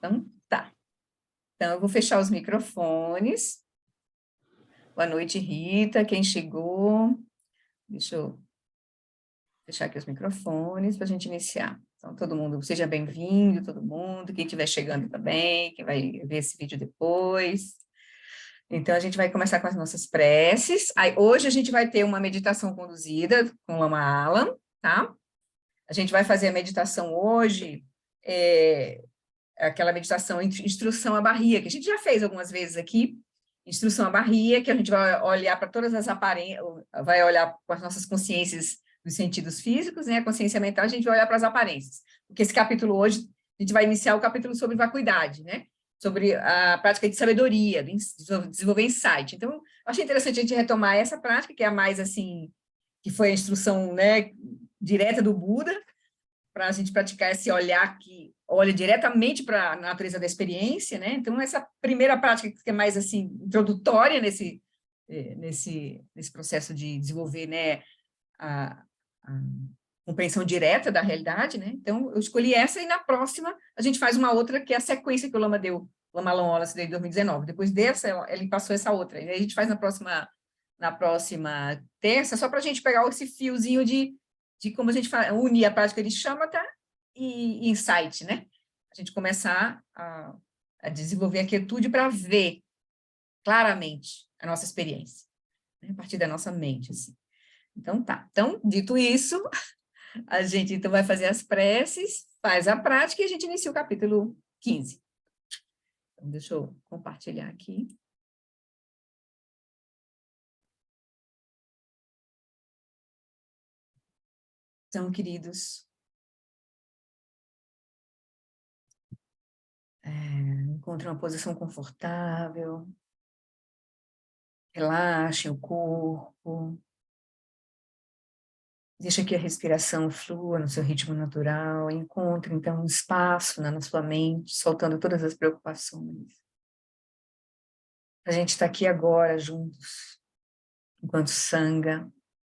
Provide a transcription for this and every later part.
Então, tá. Então, eu vou fechar os microfones. Boa noite, Rita, quem chegou. Deixa eu fechar aqui os microfones para a gente iniciar. Então, todo mundo, seja bem-vindo, todo mundo, quem estiver chegando também, quem vai ver esse vídeo depois. Então, a gente vai começar com as nossas preces. Aí, hoje a gente vai ter uma meditação conduzida com Lama Alam, tá? A gente vai fazer a meditação hoje, aquela meditação instrução à barriga, que a gente já fez algumas vezes aqui, instrução à barriga, que a gente vai olhar para todas as aparências, vai olhar com as nossas consciências dos sentidos físicos, né? A consciência mental, a gente vai olhar para as aparências. Porque esse capítulo hoje, a gente vai iniciar o capítulo sobre vacuidade, né? Sobre a prática de sabedoria, desenvolver insight. Então, eu achei interessante a gente retomar essa prática, que é a mais, assim, que foi a instrução, né, direta do Buda, para a gente praticar esse olhar que olha diretamente para a natureza da experiência, né? Então, essa primeira prática que é mais, assim, introdutória nesse processo de desenvolver, né, a compreensão direta da realidade, né? Então, eu escolhi essa e na próxima a gente faz uma outra que é a sequência que o Lama deu, o Lama Long Wallace deu em 2019. Depois dessa, ele passou essa outra. E aí a gente faz na próxima terça, só para a gente pegar esse fiozinho de como a gente unir a prática de shamatha e insight, né? A gente começar a desenvolver a quietude para ver claramente a nossa experiência, né? A partir da nossa mente, assim. Então, tá. Então, dito isso, a gente então vai fazer as preces, faz a prática e a gente inicia o capítulo 15. Então, deixa eu compartilhar aqui. Então, queridos, encontre uma posição confortável, relaxem o corpo, deixa que a respiração flua no seu ritmo natural, encontre, então, um espaço, né, na sua mente, soltando todas as preocupações. A gente está aqui agora juntos, enquanto Sangha,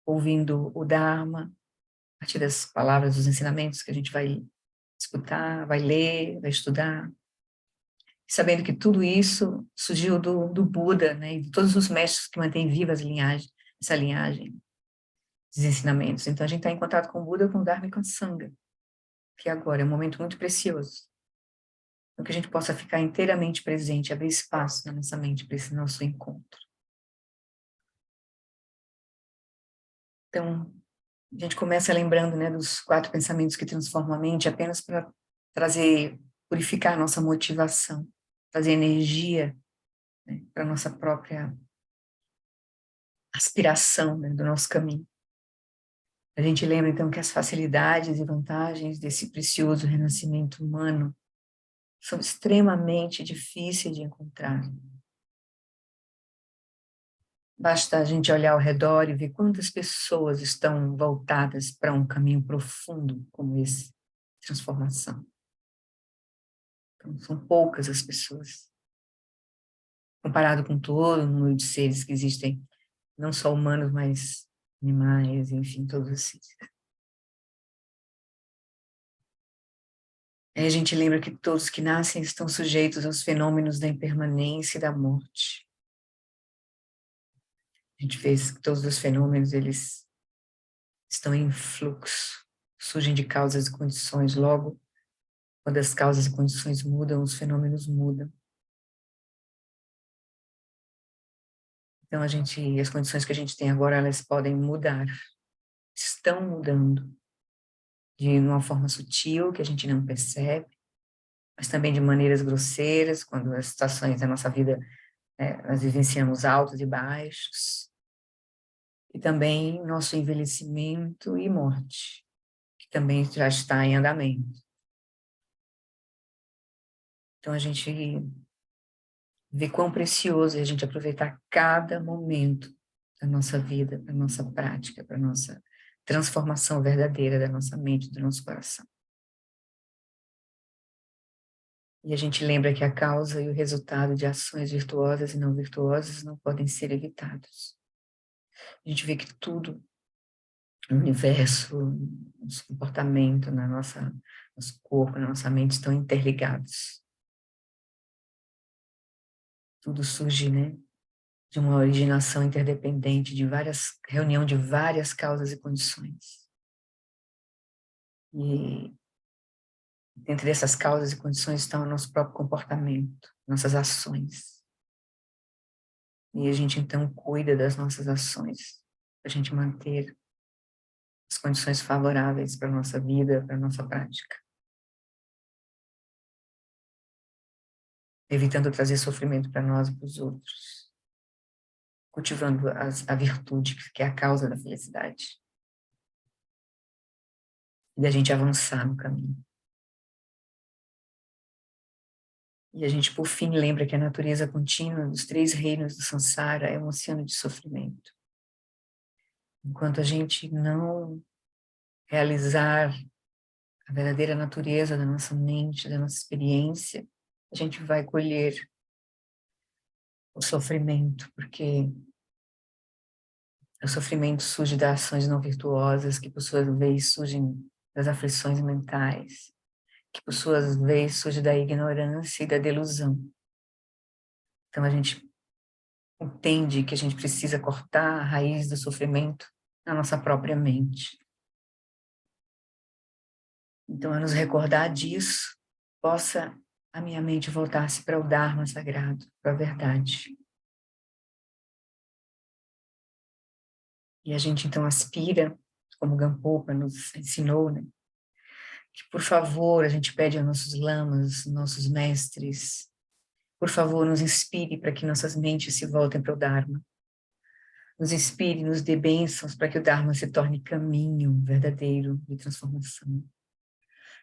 ouvindo o Dharma, a partir das palavras, dos ensinamentos que a gente vai escutar, vai ler, vai estudar, sabendo que tudo isso surgiu do Buda, né, e de todos os mestres que mantêm viva essa linhagem dos ensinamentos. Então, a gente está em contato com o Buda, com o Dharma e com a Sangha, que agora é um momento muito precioso, para que a gente possa ficar inteiramente presente, abrir espaço na nossa mente para esse nosso encontro. Então, a gente começa lembrando, né, dos 4 pensamentos que transformam a mente, apenas para purificar a nossa motivação, trazer energia, né, para a nossa própria aspiração, né, do nosso caminho. A gente lembra, então, que as facilidades e vantagens desse precioso renascimento humano são extremamente difíceis de encontrar. Basta a gente olhar ao redor e ver quantas pessoas estão voltadas para um caminho profundo como esse, de transformação. Então, são poucas as pessoas, comparado com todo o número de seres que existem, não só humanos, mas animais, enfim, todos os seres. Aí a gente lembra que todos que nascem estão sujeitos aos fenômenos da impermanência e da morte. A gente vê que todos os fenômenos, eles estão em fluxo, surgem de causas e condições. Logo, quando as causas e condições mudam, os fenômenos mudam. Então, as condições que a gente tem agora, elas podem mudar, estão mudando, de uma forma sutil, que a gente não percebe, mas também de maneiras grosseiras, quando as situações da nossa vida, nós vivenciamos altos e baixos, e também nosso envelhecimento e morte, que também já está em andamento. Então, a gente vê quão precioso é a gente aproveitar cada momento da nossa vida, da nossa prática, para a nossa transformação verdadeira da nossa mente, do nosso coração. E a gente lembra que a causa e o resultado de ações virtuosas e não virtuosas não podem ser evitados. A gente vê que tudo no universo, nosso comportamento, nosso corpo, na nossa mente estão interligados. Tudo surge, né, de uma originação interdependente, reunião de várias causas e condições. E dentre essas causas e condições está o nosso próprio comportamento, nossas ações. E a gente, então, cuida das nossas ações, para a gente manter as condições favoráveis para a nossa vida, para a nossa prática. Evitando trazer sofrimento para nós e para os outros. Cultivando a virtude, que é a causa da felicidade. E da gente avançar no caminho. E a gente, por fim, lembra que a natureza contínua dos 3 reinos do samsara é um oceano de sofrimento. Enquanto a gente não realizar a verdadeira natureza da nossa mente, da nossa experiência, a gente vai colher o sofrimento, porque o sofrimento surge das ações não virtuosas, que por sua vez surgem das aflições mentais, que por sua vez surge da ignorância e da delusão. Então a gente entende que a gente precisa cortar a raiz do sofrimento na nossa própria mente. Então, a nos recordar disso, possa a minha mente voltar-se para o Dharma sagrado, para a verdade. E a gente, então, aspira, como Gampopa nos ensinou, né? Que, por favor, a gente pede aos nossos lamas, nossos mestres, por favor, nos inspire para que nossas mentes se voltem para o Dharma. Nos inspire, nos dê bênçãos para que o Dharma se torne caminho verdadeiro de transformação.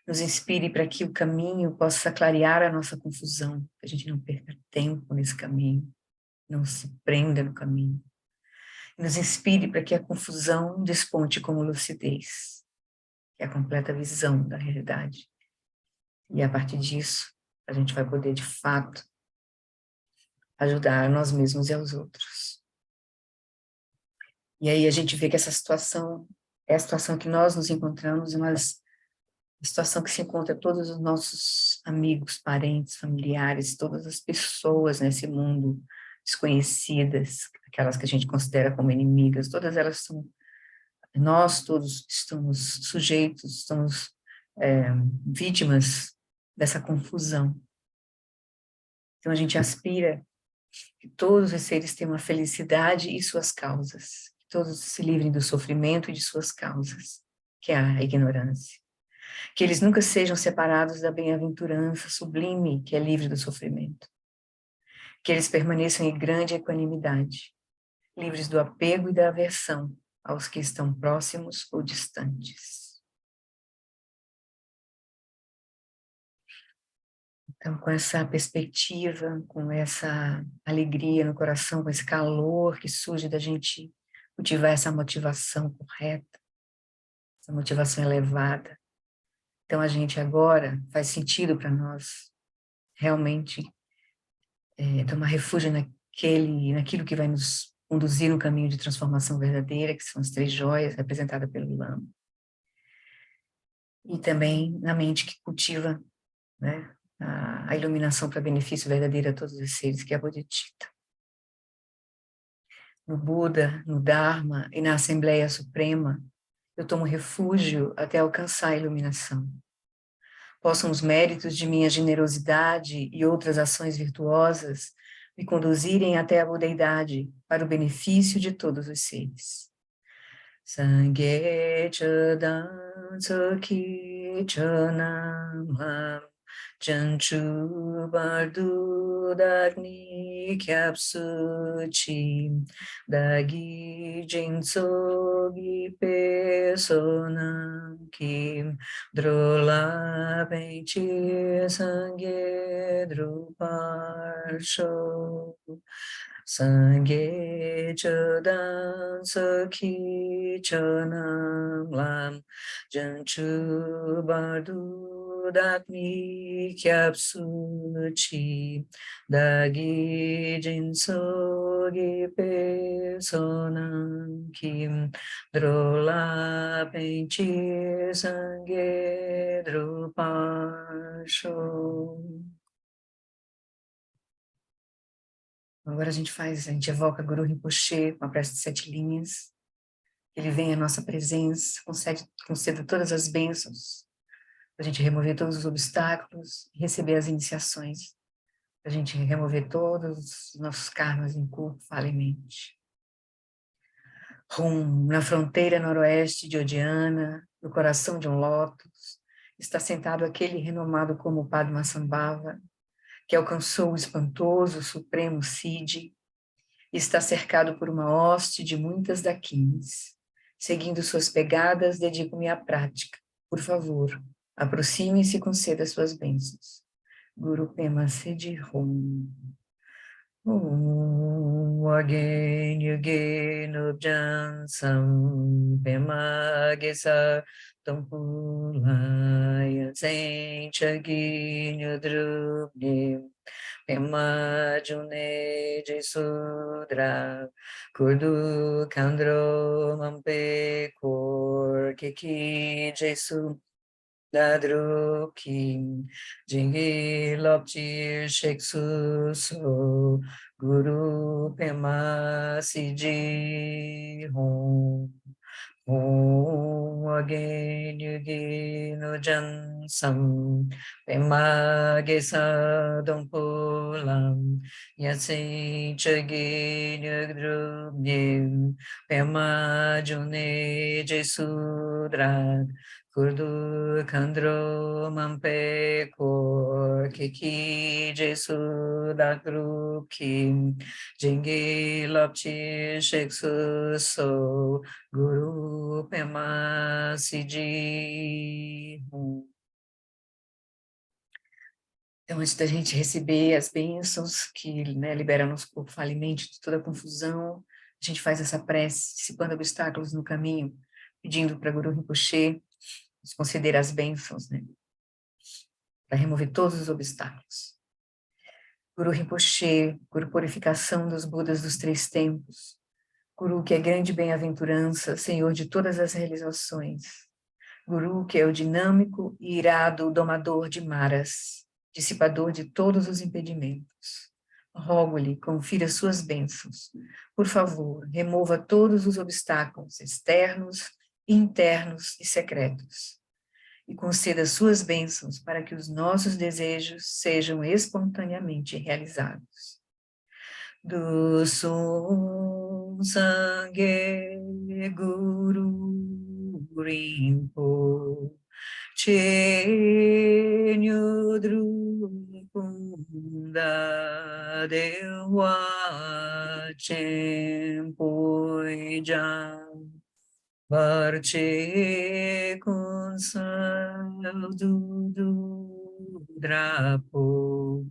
Nos inspire para que o caminho possa clarear a nossa confusão, que a gente não perca tempo nesse caminho, não se prenda no caminho. Nos inspire para que a confusão desponte como lucidez, que é a completa visão da realidade. E a partir disso, a gente vai poder, de fato, ajudar a nós mesmos e aos outros. E aí a gente vê que essa situação é a situação que nós nos encontramos, mas a situação que se encontra todos os nossos amigos, parentes, familiares, todas as pessoas nesse mundo desconhecidas, aquelas que a gente considera como inimigas, todas elas são, nós todos estamos sujeitos, estamos vítimas dessa confusão. Então a gente aspira que todos os seres tenham a felicidade e suas causas, que todos se livrem do sofrimento e de suas causas, que é a ignorância. Que eles nunca sejam separados da bem-aventurança sublime que é livre do sofrimento. Que eles permaneçam em grande equanimidade, livres do apego e da aversão aos que estão próximos ou distantes. Então, com essa perspectiva, com essa alegria no coração, com esse calor que surge da gente cultivar essa motivação correta, essa motivação elevada, então a gente agora faz sentido para nós realmente tomar refúgio naquilo que vai nos conduzir no caminho de transformação verdadeira, que são as 3 joias representadas pelo lama. E também na mente que cultiva, né, a iluminação para benefício verdadeiro a todos os seres, que é a Bodhicitta. No Buda, no Dharma e na Assembleia Suprema, eu tomo refúgio até alcançar a iluminação. Possam os méritos de minha generosidade e outras ações virtuosas me conduzirem até a budeidade para o benefício de todos os seres. Sangye chadan saki chanam Janchu bardu dagni kyapsuchi dagi jinsogi pesonam kim drola penchi sangye druparsho sangye chodan saki chanam lam Janchu bardu dagni kyapsuchi dagi jinsogi pesonam kim drola penchi sangye drupasho. Agora a gente evoca Guru Rinpoche com a prece de 7 linhas. Ele vem à nossa presença, conceda todas as bênçãos, para a gente remover todos os obstáculos e receber as iniciações, para a gente remover todos os nossos karmas em corpo, fala e mente. Na fronteira noroeste de Odiana, no coração de um lótus, está sentado aquele renomado como Padmasambhava, que alcançou o espantoso supremo Siddhi, e está cercado por uma hoste de muitas daquins. Seguindo suas pegadas, dedico-me à prática. Por favor, aproxime-se e conceda suas bênçãos. Guru Pema Siddhi Hum. Again, again, Upjansam, Pema Gesa, Tampulaya, Saint Chagin, Yudrubnim, Pema June, Jesudra, Kurdu, Kandro, Mampe, Kor, Kiki, Jesu, Dadrukim, Jingi Loptir Sheksu So, Guru Pema Siji Hom. Om again yugi no jansam Pema Gesa Dompulam Yatsi Chagi Nyagdrubnim Pema June Jesudra Kurdu Kandro Mampe Kor Kiki Jesu Dakrukim Jingi Lopchi Sheksu So Guru Pema Siddhi. Então, antes da gente receber as bênçãos que liberam nosso corpo, fala em mente de toda a confusão, a gente faz essa prece, dissipando obstáculos no caminho, pedindo para Guru Rinpoche nos conceder as bênçãos, para remover todos os obstáculos. Guru Rinpoche, Guru Purificação dos Budas dos Três Tempos, Guru que é grande bem-aventurança, Senhor de todas as realizações, Guru que é o dinâmico e irado domador de maras, dissipador de todos os impedimentos. Rogo-lhe, confira suas bênçãos. Por favor, remova todos os obstáculos externos, internos e secretos. E conceda suas bênçãos para que os nossos desejos sejam espontaneamente realizados. Do Sum Sangye Guru Rinpo Che Nyudru Kunda Dewa Chempo Jam Varche Kunsal Dudu Drapo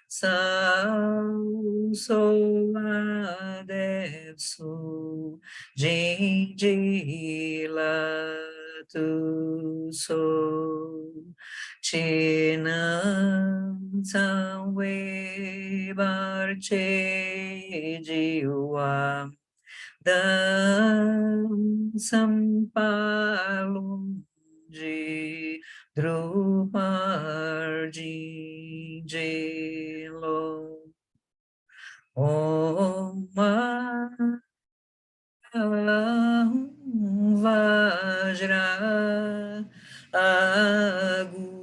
Sau Soa Devsu Jingila Tu So Chinam Sanwe Barche Jiwa Dan Sampalum de Drupar de Lo Om Vajra Aguru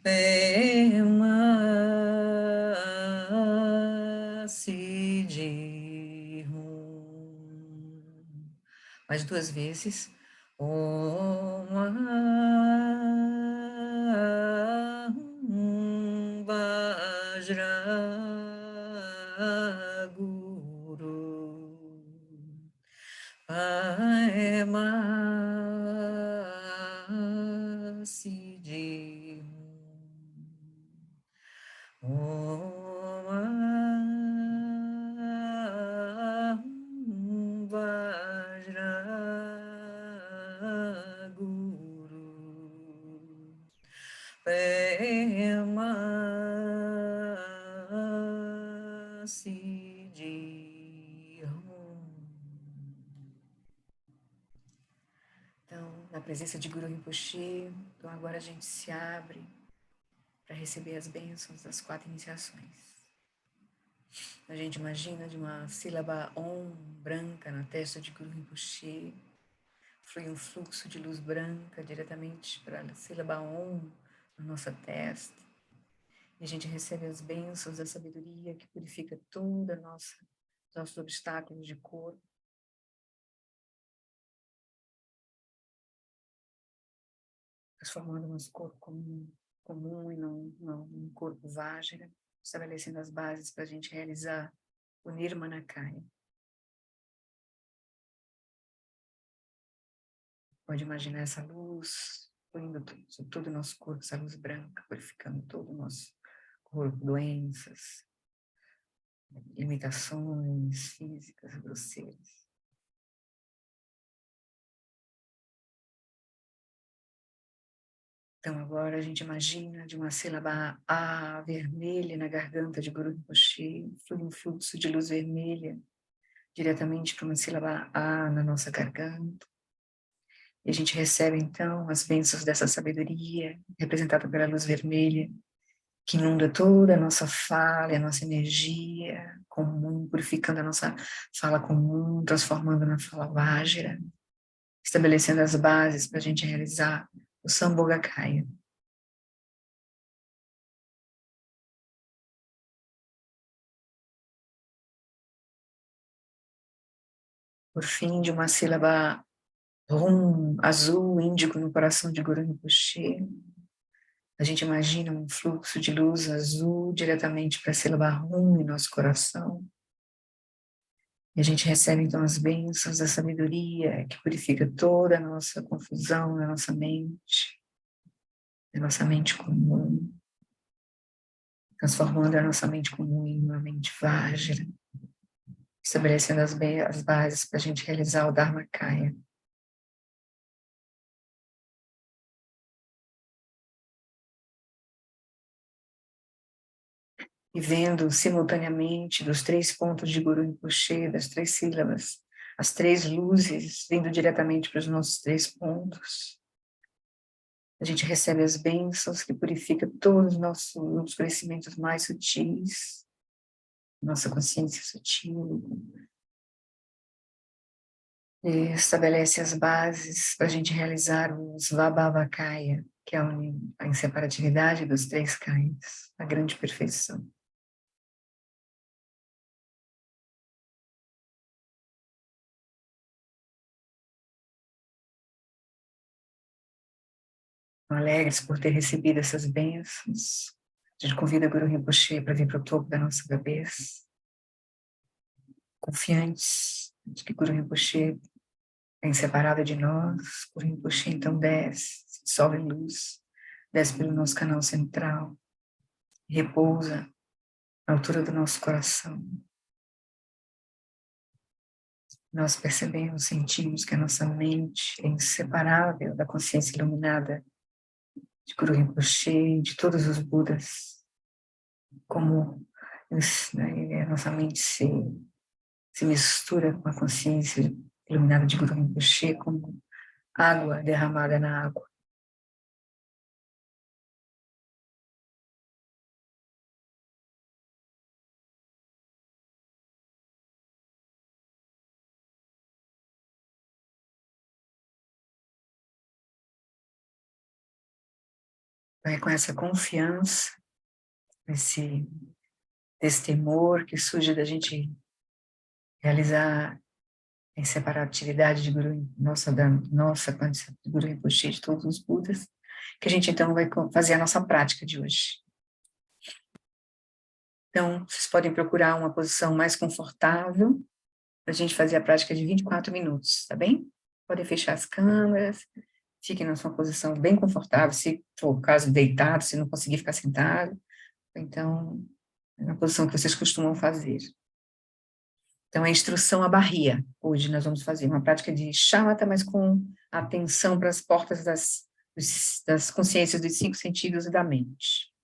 Pema Siddhi. Mais 2 vezes. Om Vajra Guru Pema Siddhi. Om Vajra Guru Pema Siddhi. Então, na presença de Guru Rinpoche, então agora a gente se abre para receber as bênçãos das 4 iniciações. A gente imagina de uma sílaba Om branca na testa de Guru Rinpoche, flui um fluxo de luz branca diretamente para a sílaba Om na nossa testa. E a gente recebe as bênçãos da sabedoria que purifica toda a nossos obstáculos de corpo. Transformando o nosso corpo comum e não um corpo Vajra, estabelecendo as bases para a gente realizar o Nirmanakaya. Pode imaginar essa luz fluindo sobre todo o nosso corpo, essa luz branca, purificando todo o nosso corpo, doenças, limitações físicas, grosseiras. Então agora a gente imagina de uma sílaba A vermelha na garganta de Guru Rinpoche, flui um fluxo de luz vermelha diretamente para uma sílaba A na nossa garganta. E a gente recebe, então, as bênçãos dessa sabedoria, representada pela luz vermelha, que inunda toda a nossa fala e a nossa energia comum, purificando a nossa fala comum, transformando na fala Vajra, estabelecendo as bases para a gente realizar o Sambhogakaya. Por fim, de uma sílaba Rum, azul, índigo no coração de Guru Rinpoche, a gente imagina um fluxo de luz azul diretamente para a sílaba Rum em nosso coração. E a gente recebe, então, as bênçãos da sabedoria que purifica toda a nossa confusão na nossa mente, na nossa mente comum, transformando a nossa mente comum em uma mente Vajra, estabelecendo as bases para a gente realizar o Dharmakaya. E vendo simultaneamente dos 3 pontos de Guru Rinpoche, das 3 sílabas, as 3 luzes vindo diretamente para os nossos 3 pontos. A gente recebe as bênçãos que purificam todos os nossos conhecimentos mais sutis, nossa consciência sutil, e estabelece as bases para a gente realizar o Svabhavakaya, que é a inseparatividade dos 3 kayas, a grande perfeição. Alegres por ter recebido essas bênçãos, a gente convida o Guru Rinpoche para vir para o topo da nossa cabeça, confiantes de que Guru Rinpoche é inseparável de nós. Guru Rinpoche então desce, se dissolve em luz, desce pelo nosso canal central, repousa na altura do nosso coração. Nós percebemos, sentimos que a nossa mente é inseparável da consciência iluminada de Guru Rinpoche, de todos os Budas, como a nossa mente se mistura com a consciência iluminada de Guru Rinpoche, como água derramada na água. Vai com essa confiança, desse temor que surge da gente realizar a inseparabilidade de da nossa condição de Guru Rinpoche, de todos os Budas, que a gente então vai fazer a nossa prática de hoje. Então, vocês podem procurar uma posição mais confortável para a gente fazer a prática de 24 minutos, tá bem? Podem fechar as câmeras, fiquem na sua posição bem confortável, se for o caso deitado, se não conseguir ficar sentado, então, na posição que vocês costumam fazer. Então, é a instrução à barriga. Hoje nós vamos fazer uma prática de shamatha, mas com atenção para as portas das consciências dos 5 sentidos e da mente.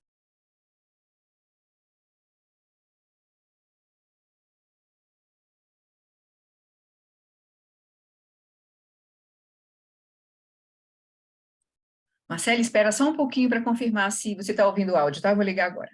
Marcela, espera só um pouquinho para confirmar se você está ouvindo o áudio, tá? Eu vou ligar agora.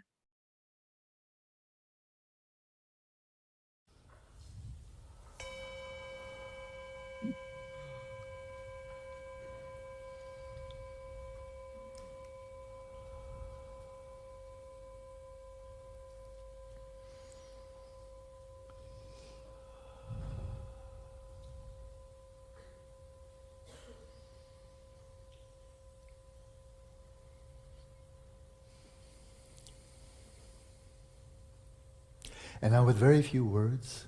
And now with very few words,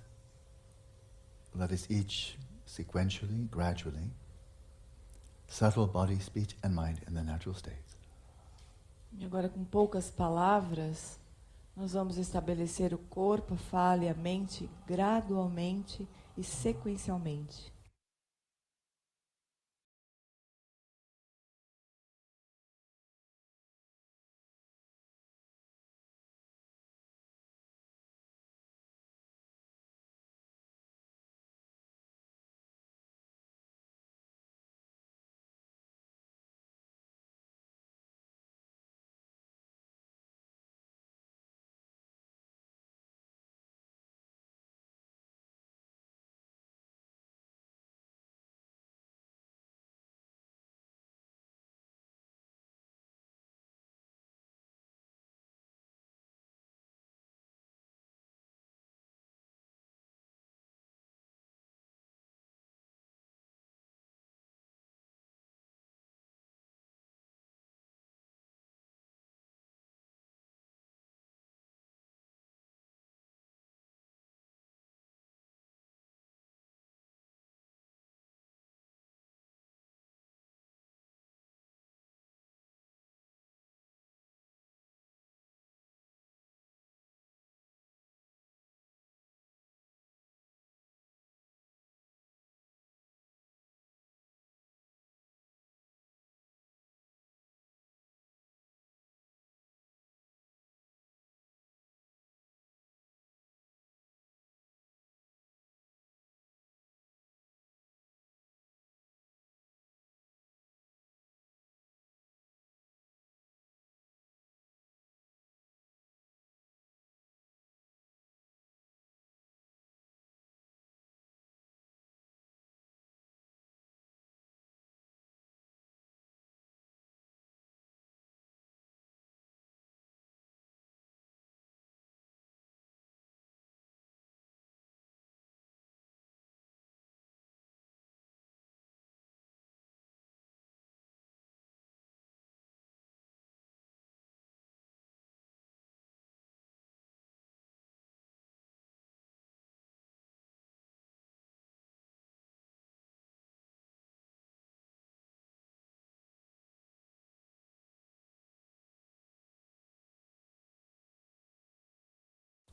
let us each sequentially, gradually, settle body, speech and mind in the natural state. E agora, com poucas palavras, nós vamos estabelecer o corpo, a fala e a mente gradualmente e sequencialmente.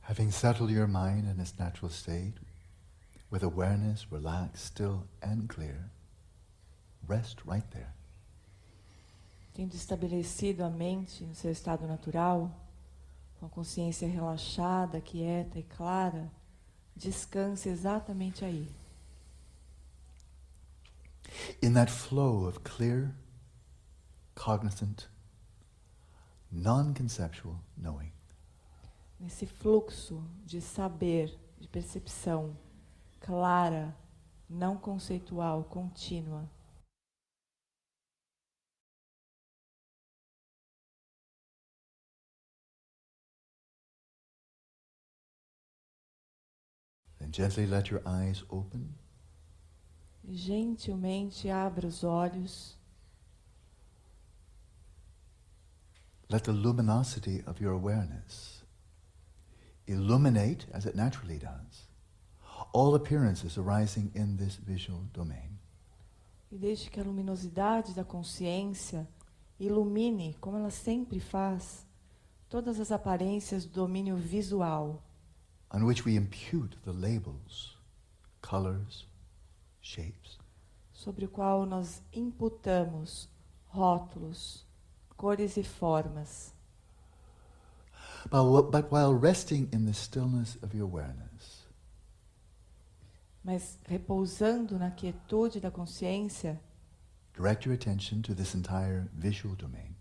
Having settled your mind in its natural state, with awareness relaxed, still and clear, rest right there. Tendo estabelecido a mente no seu estado natural, com a consciência relaxada, quieta e clara, descanse exatamente aí. In that flow of clear, cognizant, non-conceptual knowing. Nesse fluxo de saber, de percepção clara, não conceitual, contínua. Then gently let your eyes open. Gentilmente abra os olhos. Let the luminosity of your awareness illuminate, as it naturally does, all appearances arising in this visual domain. E deixe que a luminosidade da consciência ilumine, como ela sempre faz, todas as aparências do domínio visual, on which we impute the labels, colors, shapes. sobre o qual nós imputamos rótulos, cores e formas. But while resting in the stillness of your awareness, Mas repousando na quietude da consciência, direct your attention to this entire visual domain.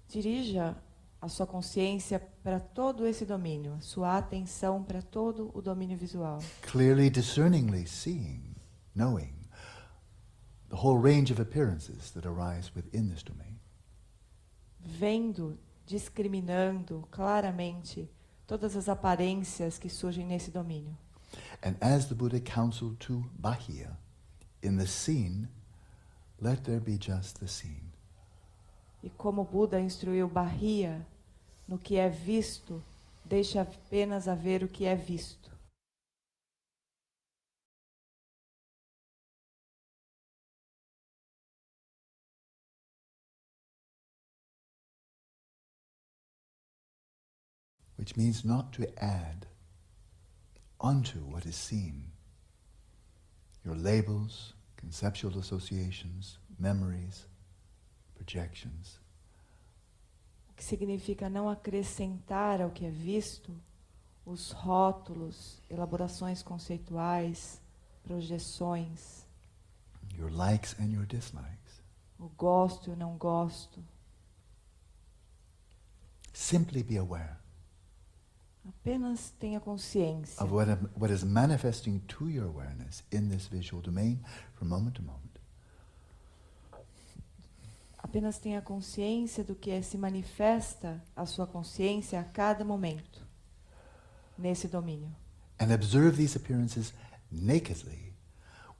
dirija a sua consciência para todo esse domínio, a sua atenção para todo o domínio visual. Clearly, discerningly seeing, knowing the whole range of appearances that arise within this domain. Vendo, discriminando claramente todas as aparências que surgem nesse domínio. And as the Buddha counseled to Bahia, in the seen, let there be just the seen. E como Buda instruiu Bahia, no que é visto, Deixe apenas haver o que é visto. Which means not to add onto what is seen your labels, conceptual associations, memories, projections. O que significa não acrescentar ao que é visto os rótulos, elaborações conceituais, projeções, Your likes and your dislikes. o gosto e o não gosto. Simply be aware Apenas tenha consciência of what is manifesting to your awareness in this visual domain from moment to moment. Apenas tenha consciência do que se manifesta à sua consciência a cada momento, nesse domínio. And observe these appearances nakedly,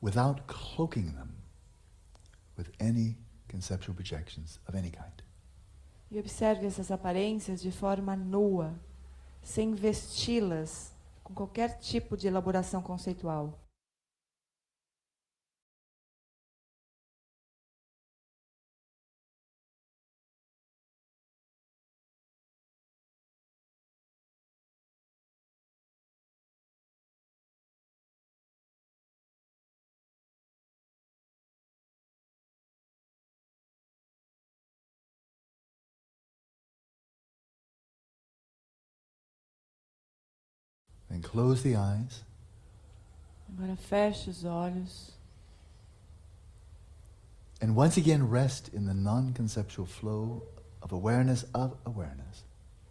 without cloaking them with any conceptual projections of any kind. E observe essas aparências de forma nua, sem vesti-las com qualquer tipo de elaboração conceitual. Then close the eyes. Agora feche os olhos. And once again rest in the non-conceptual flow of awareness of awareness.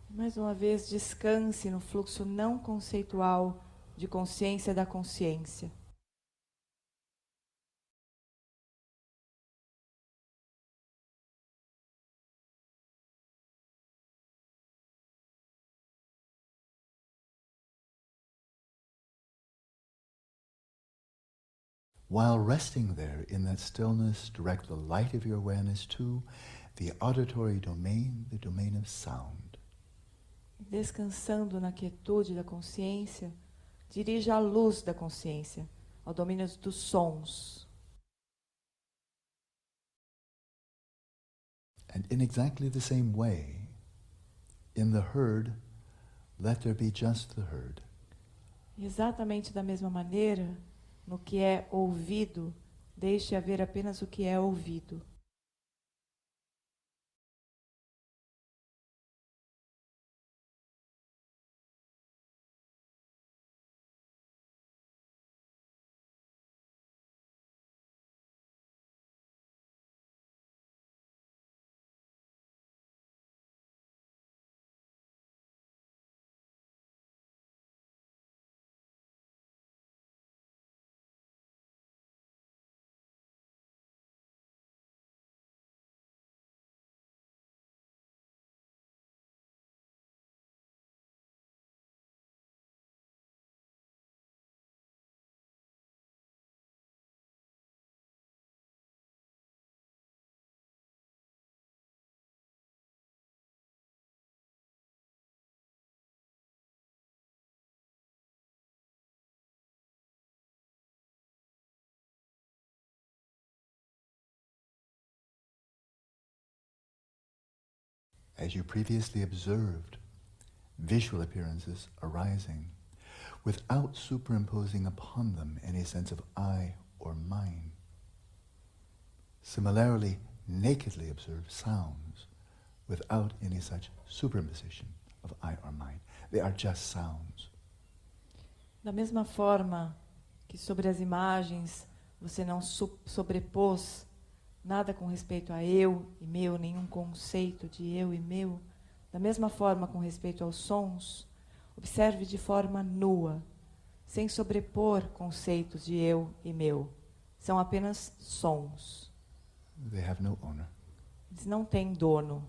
Mais uma vez, descanse no fluxo não conceitual de consciência da consciência. While resting there in that stillness, direct the light of your awareness to the auditory domain, the domain of sound. Descansando na quietude da consciência, dirija a luz da consciência ao domínio dos sons. And in exactly the same way, in the heard, let there be just the heard. E exatamente da mesma maneira, no que é ouvido, deixe haver apenas o que é ouvido. As you previously observed, visual appearances arising without superimposing upon them any sense of I or mine. Similarly, nakedly observe sounds without any such superimposition of I or mine. They are just sounds. Da mesma forma que sobre as imagens você não sobrepôs nada com respeito a eu e meu, nenhum conceito de eu e meu, da mesma forma com respeito aos sons, observe de forma nua, sem sobrepor conceitos de eu e meu. São apenas sons. They have no owner. Eles não têm dono.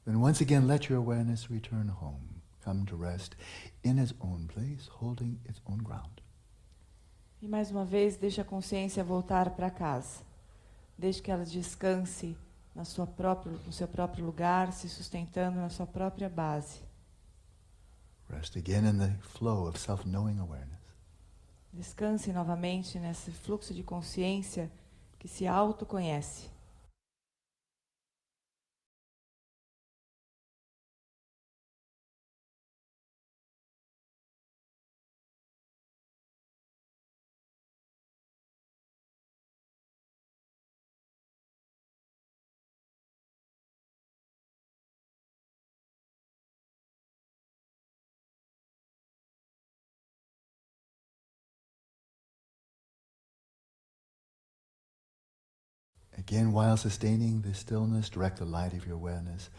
Then once again let your awareness return home come to rest in its own place, holding its own ground. E mais uma vez, deixe a consciência voltar para casa. Deixe que ela descanse no seu próprio lugar, se sustentando na sua própria base. Rest again in the flow of self-knowing awareness. Descanse novamente nesse fluxo de consciência que se autoconhece. Again, while sustaining the stillness, direct the light of your awareness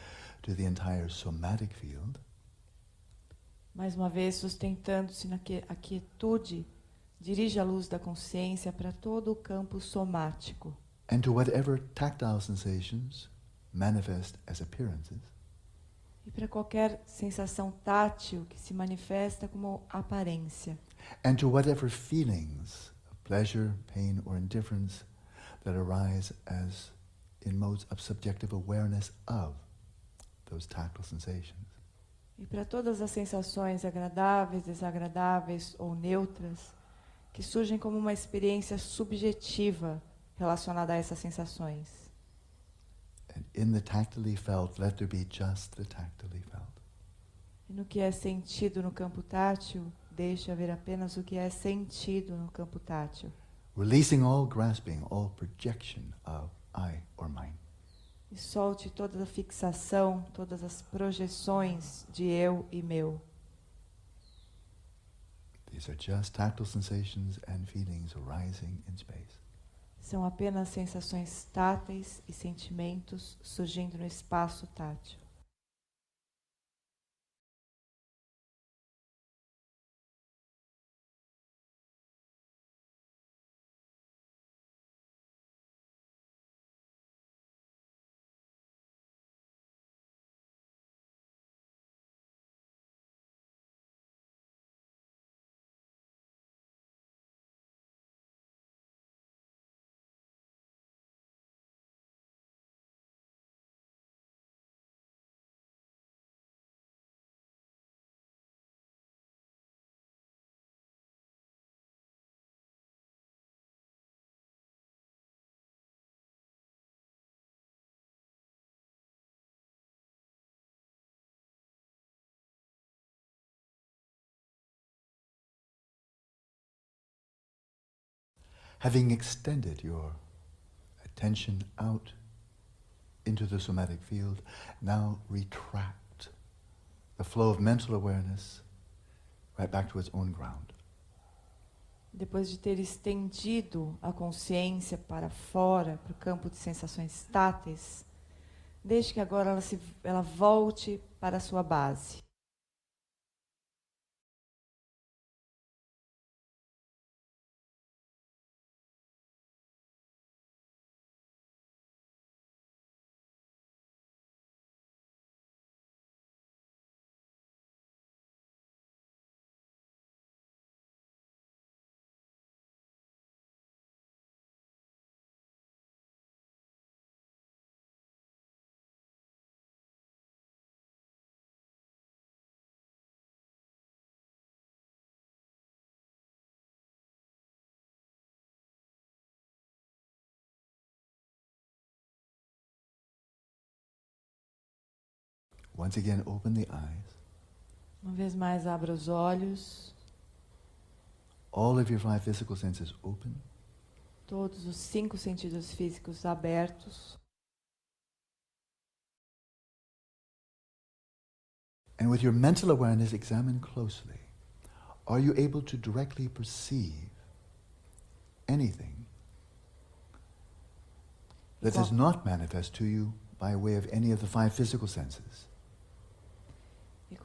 to the entire somatic field. Mais uma vez, sustentando-se na quietude, dirige a luz da consciência para todo o campo somático. And to whatever tactile sensations manifest as appearances. E para qualquer sensação tátil que se manifesta como aparência. And to whatever feelings of pleasure, pain, or indifference that arise as in modes of subjective awareness of those tactile sensations. E para todas as sensações agradáveis, desagradáveis ou neutras, que surgem como uma experiência subjetiva relacionada a essas sensações. And in the tactily felt, let there be just the tactily felt. E no que é sentido no campo tátil, deixe haver apenas o que é sentido no campo tátil. Releasing all grasping, all projection of I or mine. E solte toda a fixação, todas as projeções de eu e meu. These are just tactile sensations and feelings arising in space. São apenas sensações táteis e sentimentos surgindo no espaço tátil. Having extended your attention out into the somatic field, now retract the flow of mental awareness right back to its own ground. Depois de ter estendido a consciência para fora, para o campo de sensações táteis, deixe que agora ela volte para a sua base. Once again, open the eyes. Uma vez mais, abra os olhos. All of your 5 physical senses open. Todos os 5 sentidos físicos abertos. And with your mental awareness, examine closely. Are you able to directly perceive anything that does not manifest to you by way of any of the 5 physical senses? E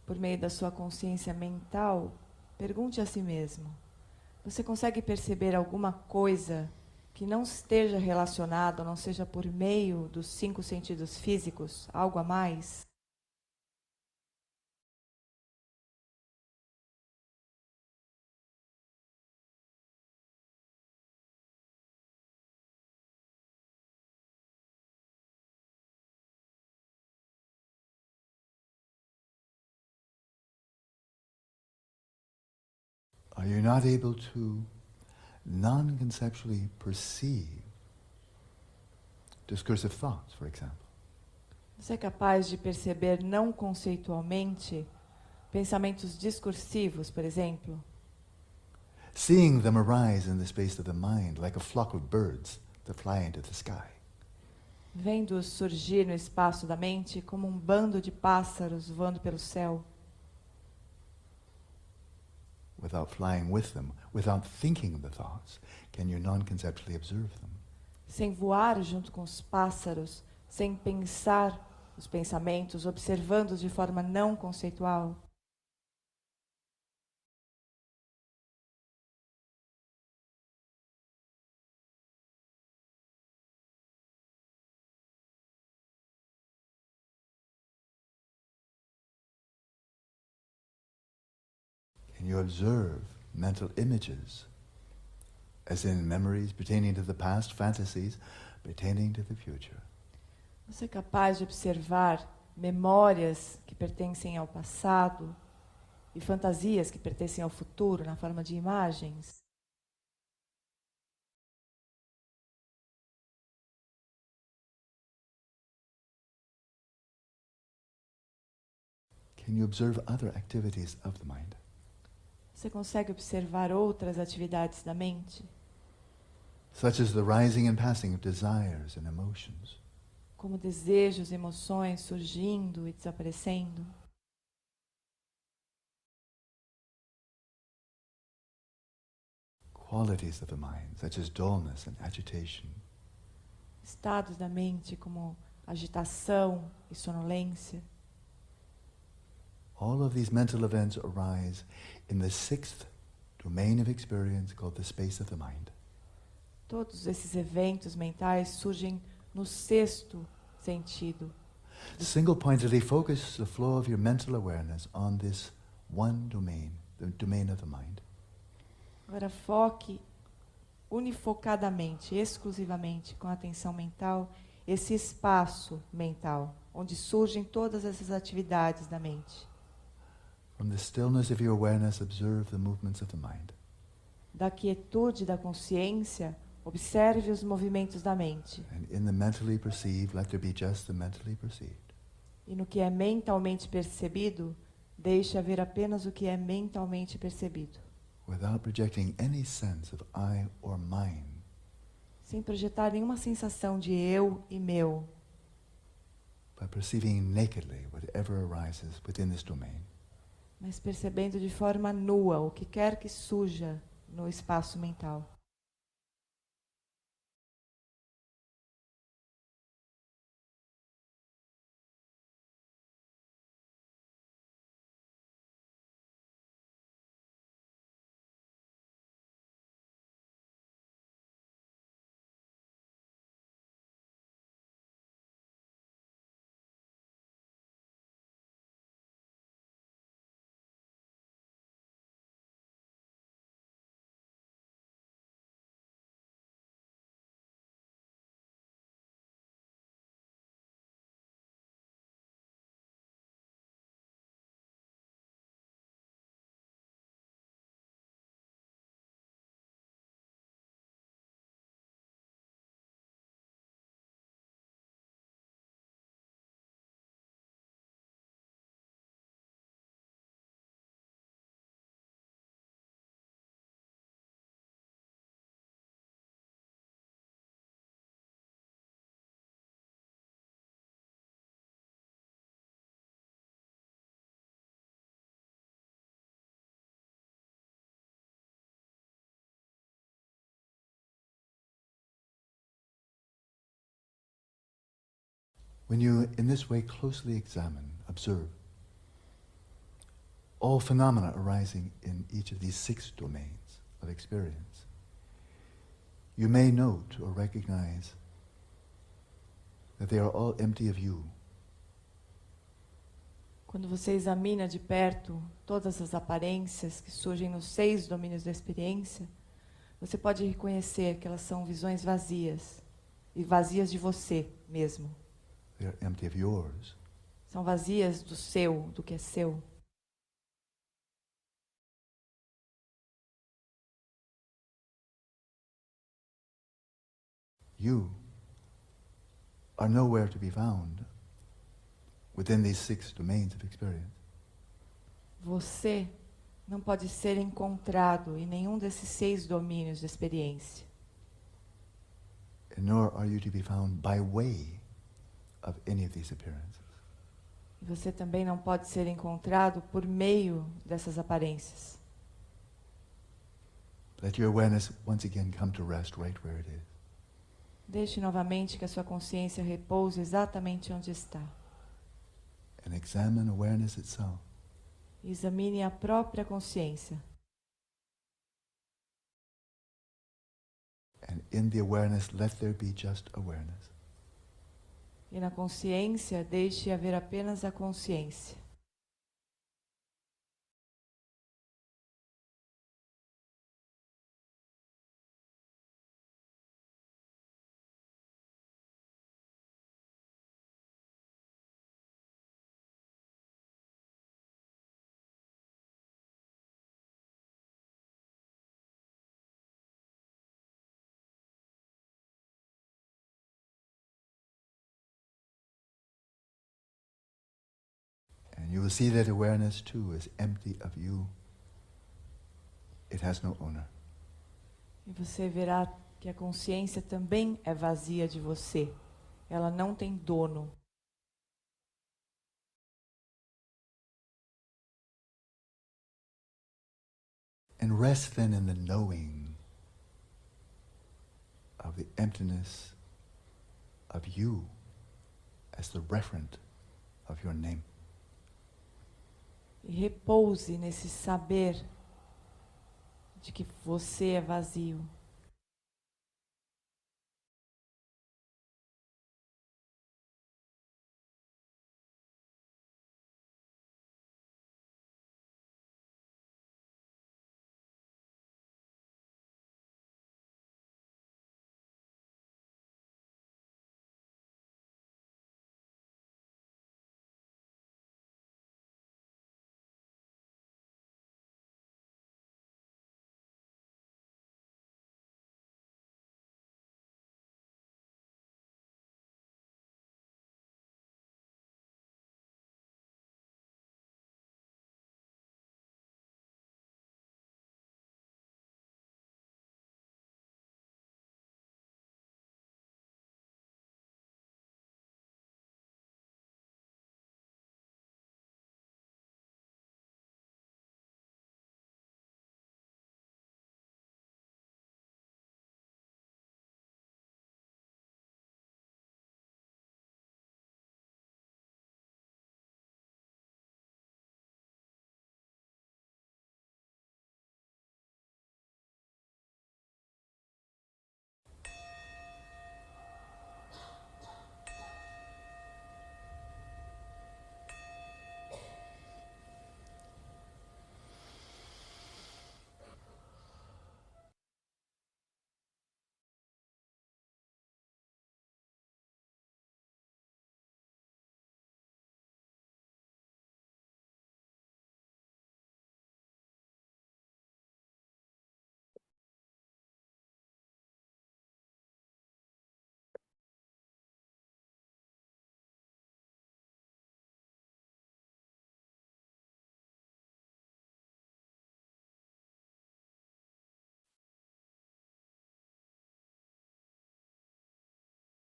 por meio da sua consciência mental, pergunte a si mesmo: você consegue perceber alguma coisa que não esteja relacionada, não seja por meio dos 5 sentidos físicos, algo a mais? Are you not able to non-conceptually perceive discursive thoughts, for example? Você é capaz de perceber não conceitualmente pensamentos discursivos, por exemplo? Seeing them arise in the space of the mind like a flock of birds that fly into the sky. Vendo-os surgir no espaço da mente como um bando de pássaros voando pelo céu. Without flying with them, without thinking the thoughts, can you non-conceptually observe them? Sem voar junto com os pássaros, sem pensar os pensamentos, observando-os de forma não conceitual. Can you observe mental images, as in memories pertaining to the past, fantasies pertaining to the future? Você é capaz de observar memórias que pertencem ao passado e fantasias que pertencem ao futuro na forma de imagens? Can you observe other activities of the mind? Você consegue observar outras atividades da mente? Such as the rising and passing of desires and emotions. Como desejos, emoções surgindo e desaparecendo? Qualities of the mind, such as dullness and agitation. Estados da mente como agitação e sonolência. All of these mental events arise in the sixth domain of experience called the space of the mind. Todos esses eventos mentais surgem no sexto sentido. Single-pointedly focus the flow of your mental awareness on this one domain, the domain of the mind. Agora foque unifocadamente, exclusivamente, com a atenção mental, esse espaço mental, onde surgem todas essas atividades da mente. From the stillness of your awareness, observe the movements of the mind. Da quietude da consciência, observe os movimentos da mente. And in the mentally perceived, let there be just the mentally perceived. E no que é mentalmente percebido, deixe haver apenas o que é mentalmente percebido. Without projecting any sense of I or mine. Sem projetar nenhuma sensação de eu e meu. By perceiving nakedly whatever arises within this domain. Mas percebendo de forma nua o que quer que surja no espaço mental. When you, in this way, closely examine, observe all phenomena arising in each of these six domains of experience, you may note or recognize that they are all empty of you. Quando você examina de perto todas as aparências que surgem nos 6 domínios da experiência, você pode reconhecer que elas são visões vazias, e vazias de você mesmo. They are empty of yours. São vazias do seu, do que é seu. You are nowhere to be found within these 6 domains of experience. Você não pode ser encontrado em nenhum desses 6 domínios de experiência. And nor are you to be found by way of any of these appearances. E você também não pode ser encontrado por meio dessas aparências. Let your awareness once again come to rest right where it is. Deixe novamente que a sua consciência repouse exatamente onde está. And examine awareness itself. Examine a própria consciência. And in the awareness, let there be just awareness. E na consciência, deixe haver apenas a consciência. And you will see that awareness too is empty of you. It has no owner. E você verá que a consciência também é vazia de você. Ela não tem dono. And rest then in the knowing of the emptiness of you as the referent of your name. E repouse nesse saber de que você é vazio.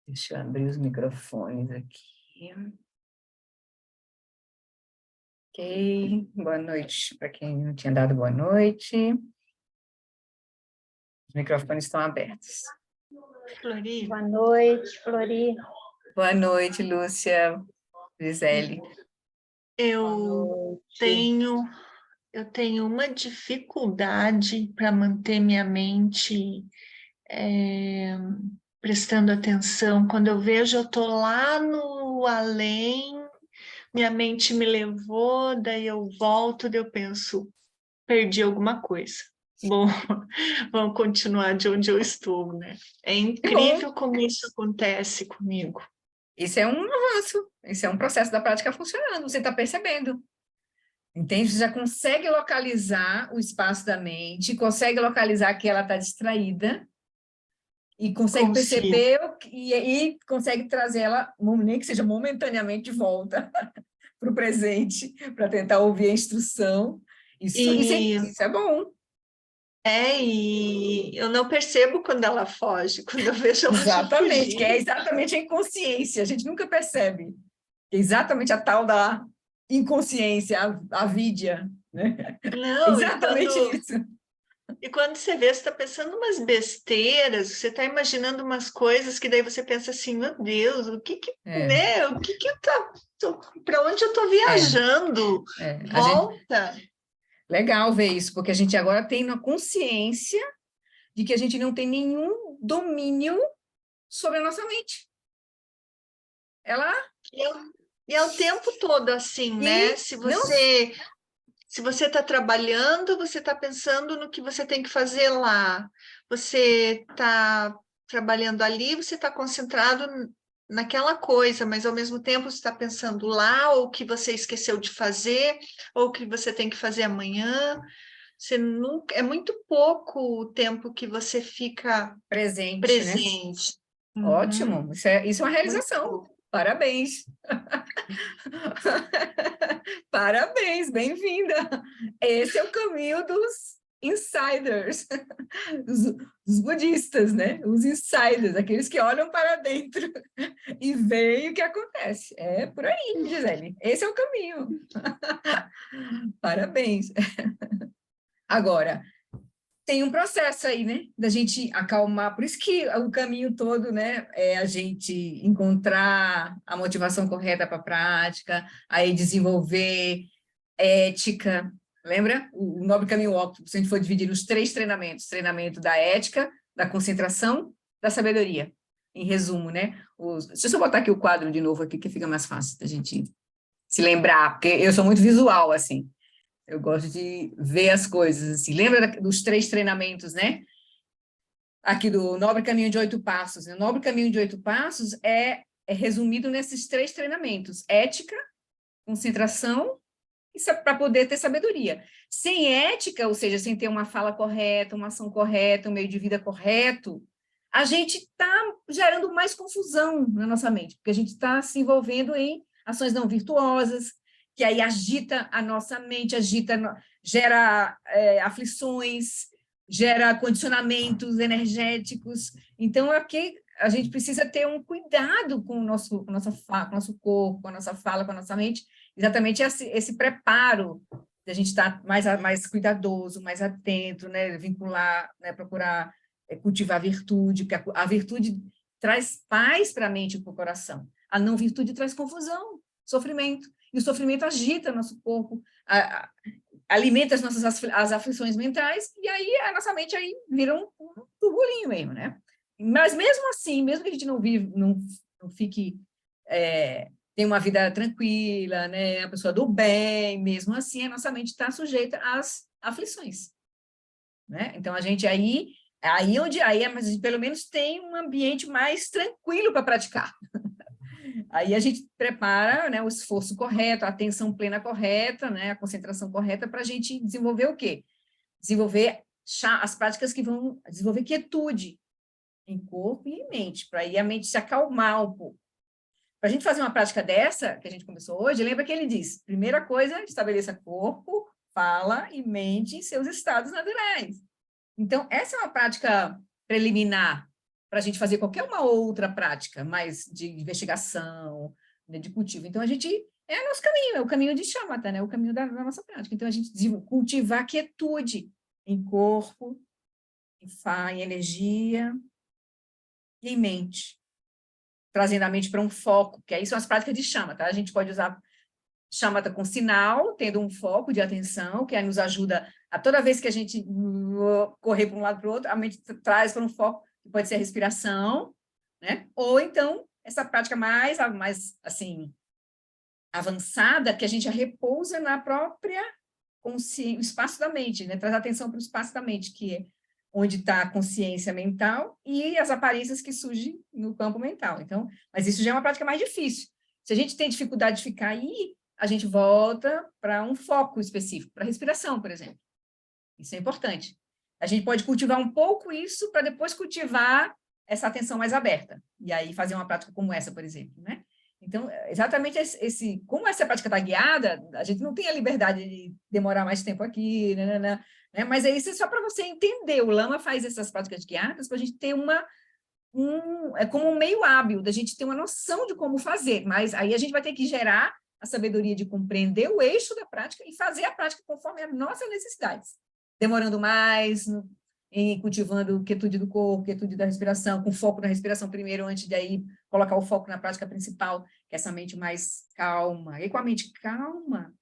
Deixa eu abrir os microfones aqui. Ok, boa noite para quem não tinha dado boa noite. Os microfones estão abertos. Flori, Boa noite, Flori. Boa noite, Lúcia, Gisele. eu tenho uma dificuldade para manter minha mente prestando atenção. Quando eu vejo, eu estou lá no além, minha mente me levou, daí eu volto, daí eu penso, perdi alguma coisa. Bom, vamos continuar de onde eu estou, né? É incrível como isso acontece comigo. Isso é um avanço, isso é um processo da prática funcionando, você está percebendo. Entende? Você já consegue localizar o espaço da mente, consegue localizar que ela está distraída, e consegue Consigo. perceber e consegue trazer ela, nem que seja momentaneamente, de volta para o presente, para tentar ouvir a instrução. Isso é bom. E eu não percebo quando ela foge, quando eu vejo ela já Exatamente, que é fugindo. exatamente a inconsciência, a gente nunca percebe. É exatamente a tal da inconsciência, a avídia, né? Não, Exatamente isso. e quando você vê, você está pensando umas besteiras, você está imaginando umas coisas que daí você pensa assim, meu Deus, né? O que eu para onde eu estou viajando? Volta. Legal ver isso, porque a gente agora tem uma consciência de que a gente não tem nenhum domínio sobre a nossa mente. Ela... E é o tempo todo assim, né? Se você está trabalhando, você está pensando no que você tem que fazer lá. Você está trabalhando ali, você está concentrado naquela coisa, mas ao mesmo tempo você está pensando lá, ou o que você esqueceu de fazer, ou o que você tem que fazer amanhã. Você nunca, é muito pouco o tempo que você fica presente, né? presente. Ótimo, isso é uma realização. Muito. Parabéns. Parabéns, bem-vinda. Esse é o caminho dos insiders, dos budistas, né? Os insiders, aqueles que olham para dentro e veem o que acontece. É por aí, Gisele. Esse é o caminho. Parabéns. Agora, tem um processo aí, né, da gente acalmar, por isso que o caminho todo, né, é a gente encontrar a motivação correta para a prática, aí desenvolver ética, lembra? O Nobre Caminho Óptimo, se a gente for dividir nos 3 treinamentos, treinamento da ética, da concentração, da sabedoria, em resumo, né? Deixa eu só botar aqui o quadro de novo aqui, que fica mais fácil da gente se lembrar, porque eu sou muito visual, assim. Eu gosto de ver as coisas, assim. Lembra dos 3 treinamentos, né? Aqui do Nobre Caminho de 8 Passos. O Nobre Caminho de 8 Passos é resumido nesses 3 treinamentos. Ética, concentração, para poder ter sabedoria. Sem ética, ou seja, sem ter uma fala correta, uma ação correta, um meio de vida correto, a gente está gerando mais confusão na nossa mente, porque a gente está se envolvendo em ações não virtuosas, que aí agita a nossa mente, gera aflições, gera condicionamentos energéticos. Então, aqui a gente precisa ter um cuidado com o nosso corpo, com a nossa fala, com a nossa mente, exatamente esse preparo de a gente estar mais cuidadoso, mais atento, né? Vincular, né? Procurar cultivar a virtude, porque a virtude traz paz para a mente e para o coração. A não virtude traz confusão, sofrimento. E o sofrimento agita nosso corpo, alimenta as nossas as aflições mentais, e aí a nossa mente aí vira um turbulinho mesmo, né? Mas mesmo assim, mesmo que a gente não fique, tem uma vida tranquila, né? A pessoa do bem, mesmo assim a nossa mente está sujeita às aflições, né? Então a gente mas pelo menos tem um ambiente mais tranquilo para praticar. Aí a gente prepara, né, o esforço correto, a atenção plena correta, né, a concentração correta para a gente desenvolver o quê? Desenvolver as práticas que vão desenvolver quietude em corpo e em mente, para aí a mente se acalmar um pouco. Para a gente fazer uma prática dessa, que a gente começou hoje, lembra que ele diz, primeira coisa, estabeleça corpo, fala e mente em seus estados naturais. Então, essa é uma prática preliminar para a gente fazer qualquer uma outra prática, mais de investigação, né, de cultivo. Então, é nosso caminho, é o caminho de Shamatha, né, o caminho da nossa prática. Então, a gente cultivar quietude em corpo, em energia e em mente, trazendo a mente para um foco, que aí são as práticas de Shamatha. A gente pode usar Shamatha com sinal, tendo um foco de atenção, que aí nos ajuda a toda vez que a gente correr para um lado para o outro, a mente traz para um foco, que pode ser a respiração, né? Ou então, essa prática mais assim, avançada, que a gente já repousa na própria consciência, o espaço da mente, né? Traz atenção para o espaço da mente, que é onde está a consciência mental e as aparências que surgem no campo mental. Então, mas isso já é uma prática mais difícil. Se a gente tem dificuldade de ficar aí, a gente volta para um foco específico, para a respiração, por exemplo. Isso é importante. A gente pode cultivar um pouco isso para depois cultivar essa atenção mais aberta. E aí fazer uma prática como essa, por exemplo, né? Então, exatamente como essa prática está guiada, a gente não tem a liberdade de demorar mais tempo aqui, né? Mas isso é só para você entender. O Lama faz essas práticas guiadas para a gente ter é como um meio hábil, da gente ter uma noção de como fazer, mas aí a gente vai ter que gerar a sabedoria de compreender o eixo da prática e fazer a prática conforme as nossas necessidades, demorando mais, em cultivando quietude do corpo, quietude da respiração, com foco na respiração primeiro, antes de aí colocar o foco na prática principal, que é essa mente mais calma. E com a mente calma,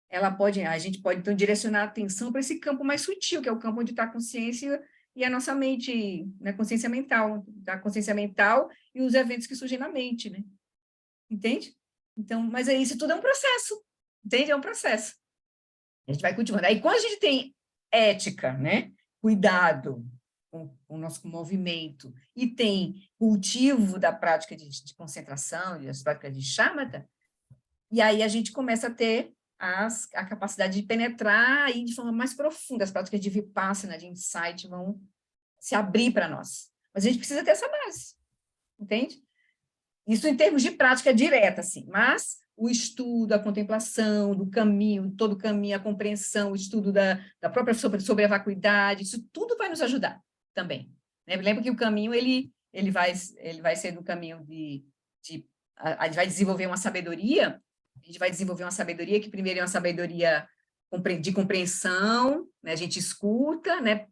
a gente pode, então, direcionar a atenção para esse campo mais sutil, que é o campo onde está a consciência e a nossa mente, né, consciência mental, a consciência mental e os eventos que surgem na mente, né? Entende? Então, mas isso tudo é um processo, entende? É um processo. A gente vai cultivando. Aí, quando a gente tem ética, né? Cuidado com o nosso movimento, e tem cultivo da prática de concentração, das práticas de shamatha, e aí a gente começa a ter a capacidade de penetrar aí de forma mais profunda. As práticas de vipassana, de insight, vão se abrir para nós. Mas a gente precisa ter essa base, entende? Isso em termos de prática direta, assim, mas o estudo, a contemplação do caminho, todo o caminho, a compreensão, o estudo da própria sobre a vacuidade, isso tudo vai nos ajudar também. Né? Lembra que o caminho, ele vai ser no caminho a gente vai desenvolver uma sabedoria, que primeiro é uma sabedoria de compreensão, né? A gente escuta, né?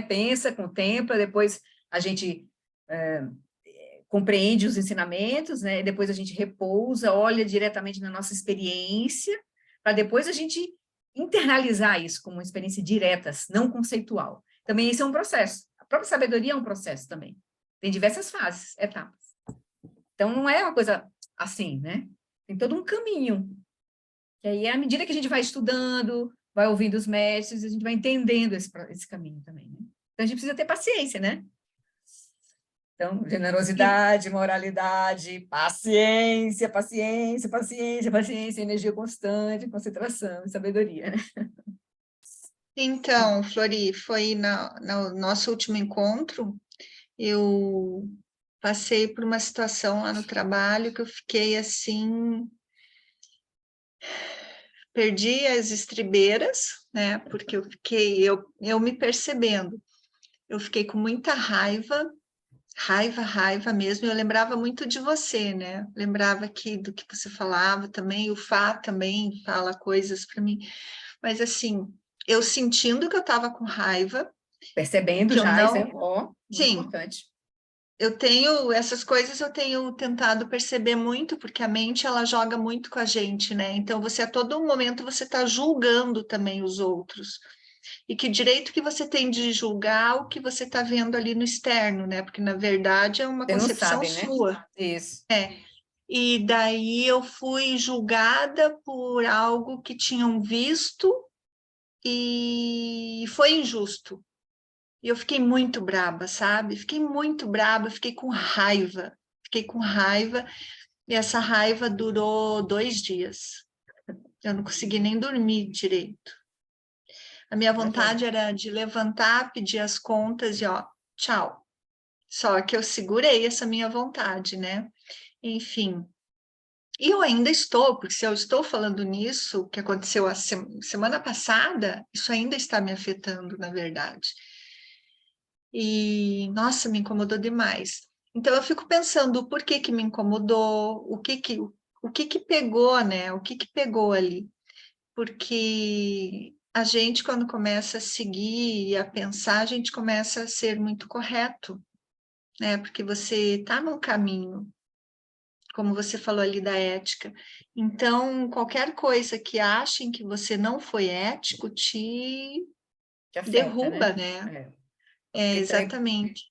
Pensa, contempla, depois a gente compreende os ensinamentos, né? Depois a gente repousa, olha diretamente na nossa experiência, para depois a gente internalizar isso como uma experiência direta, não conceitual. Também isso é um processo. A própria sabedoria é um processo também. Tem diversas fases, etapas. Então, não é uma coisa assim, né? Tem todo um caminho. E aí, à medida que a gente vai estudando, vai ouvindo os mestres, a gente vai entendendo esse caminho também, né? Então, a gente precisa ter paciência, né? Então, generosidade, moralidade, paciência, energia constante, concentração e sabedoria, né? Então, Flori, foi no nosso último encontro, eu passei por uma situação lá no trabalho que eu fiquei assim, perdi as estribeiras, né? Porque eu me percebendo, eu fiquei com muita raiva mesmo. Eu lembrava muito de você, né? Lembrava aqui do que você falava também, o Fá também fala coisas para mim, mas assim, eu sentindo que eu estava com raiva, Percebendo que eu já, não, isso é muito sim, importante. eu tenho essas coisas, eu tenho tentado perceber muito, porque a mente ela joga muito com a gente, né? Então você a todo momento você está julgando também os outros. E que direito que você tem de julgar o que você está vendo ali no externo, né? Porque na verdade é uma Você não concepção sabe, né? sua. Isso. E daí eu fui julgada por algo que tinham visto e foi injusto. E eu fiquei muito braba, sabe? Fiquei muito braba, fiquei com raiva. E essa raiva durou 2 dias. Eu não consegui nem dormir direito. A minha vontade era de levantar, pedir as contas e ó, tchau. Só que eu segurei essa minha vontade, né? Enfim. E eu ainda estou, porque se eu estou falando nisso, que aconteceu a semana passada, isso ainda está me afetando, na verdade. E, nossa, me incomodou demais. Então, eu fico pensando por que me incomodou, o que pegou, né? O que pegou ali? Porque a gente, quando começa a seguir e a pensar, a gente começa a ser muito correto, né? Porque você está num caminho, como você falou ali da ética. Então, qualquer coisa que achem que você não foi ético te afeta, derruba, né? Exatamente.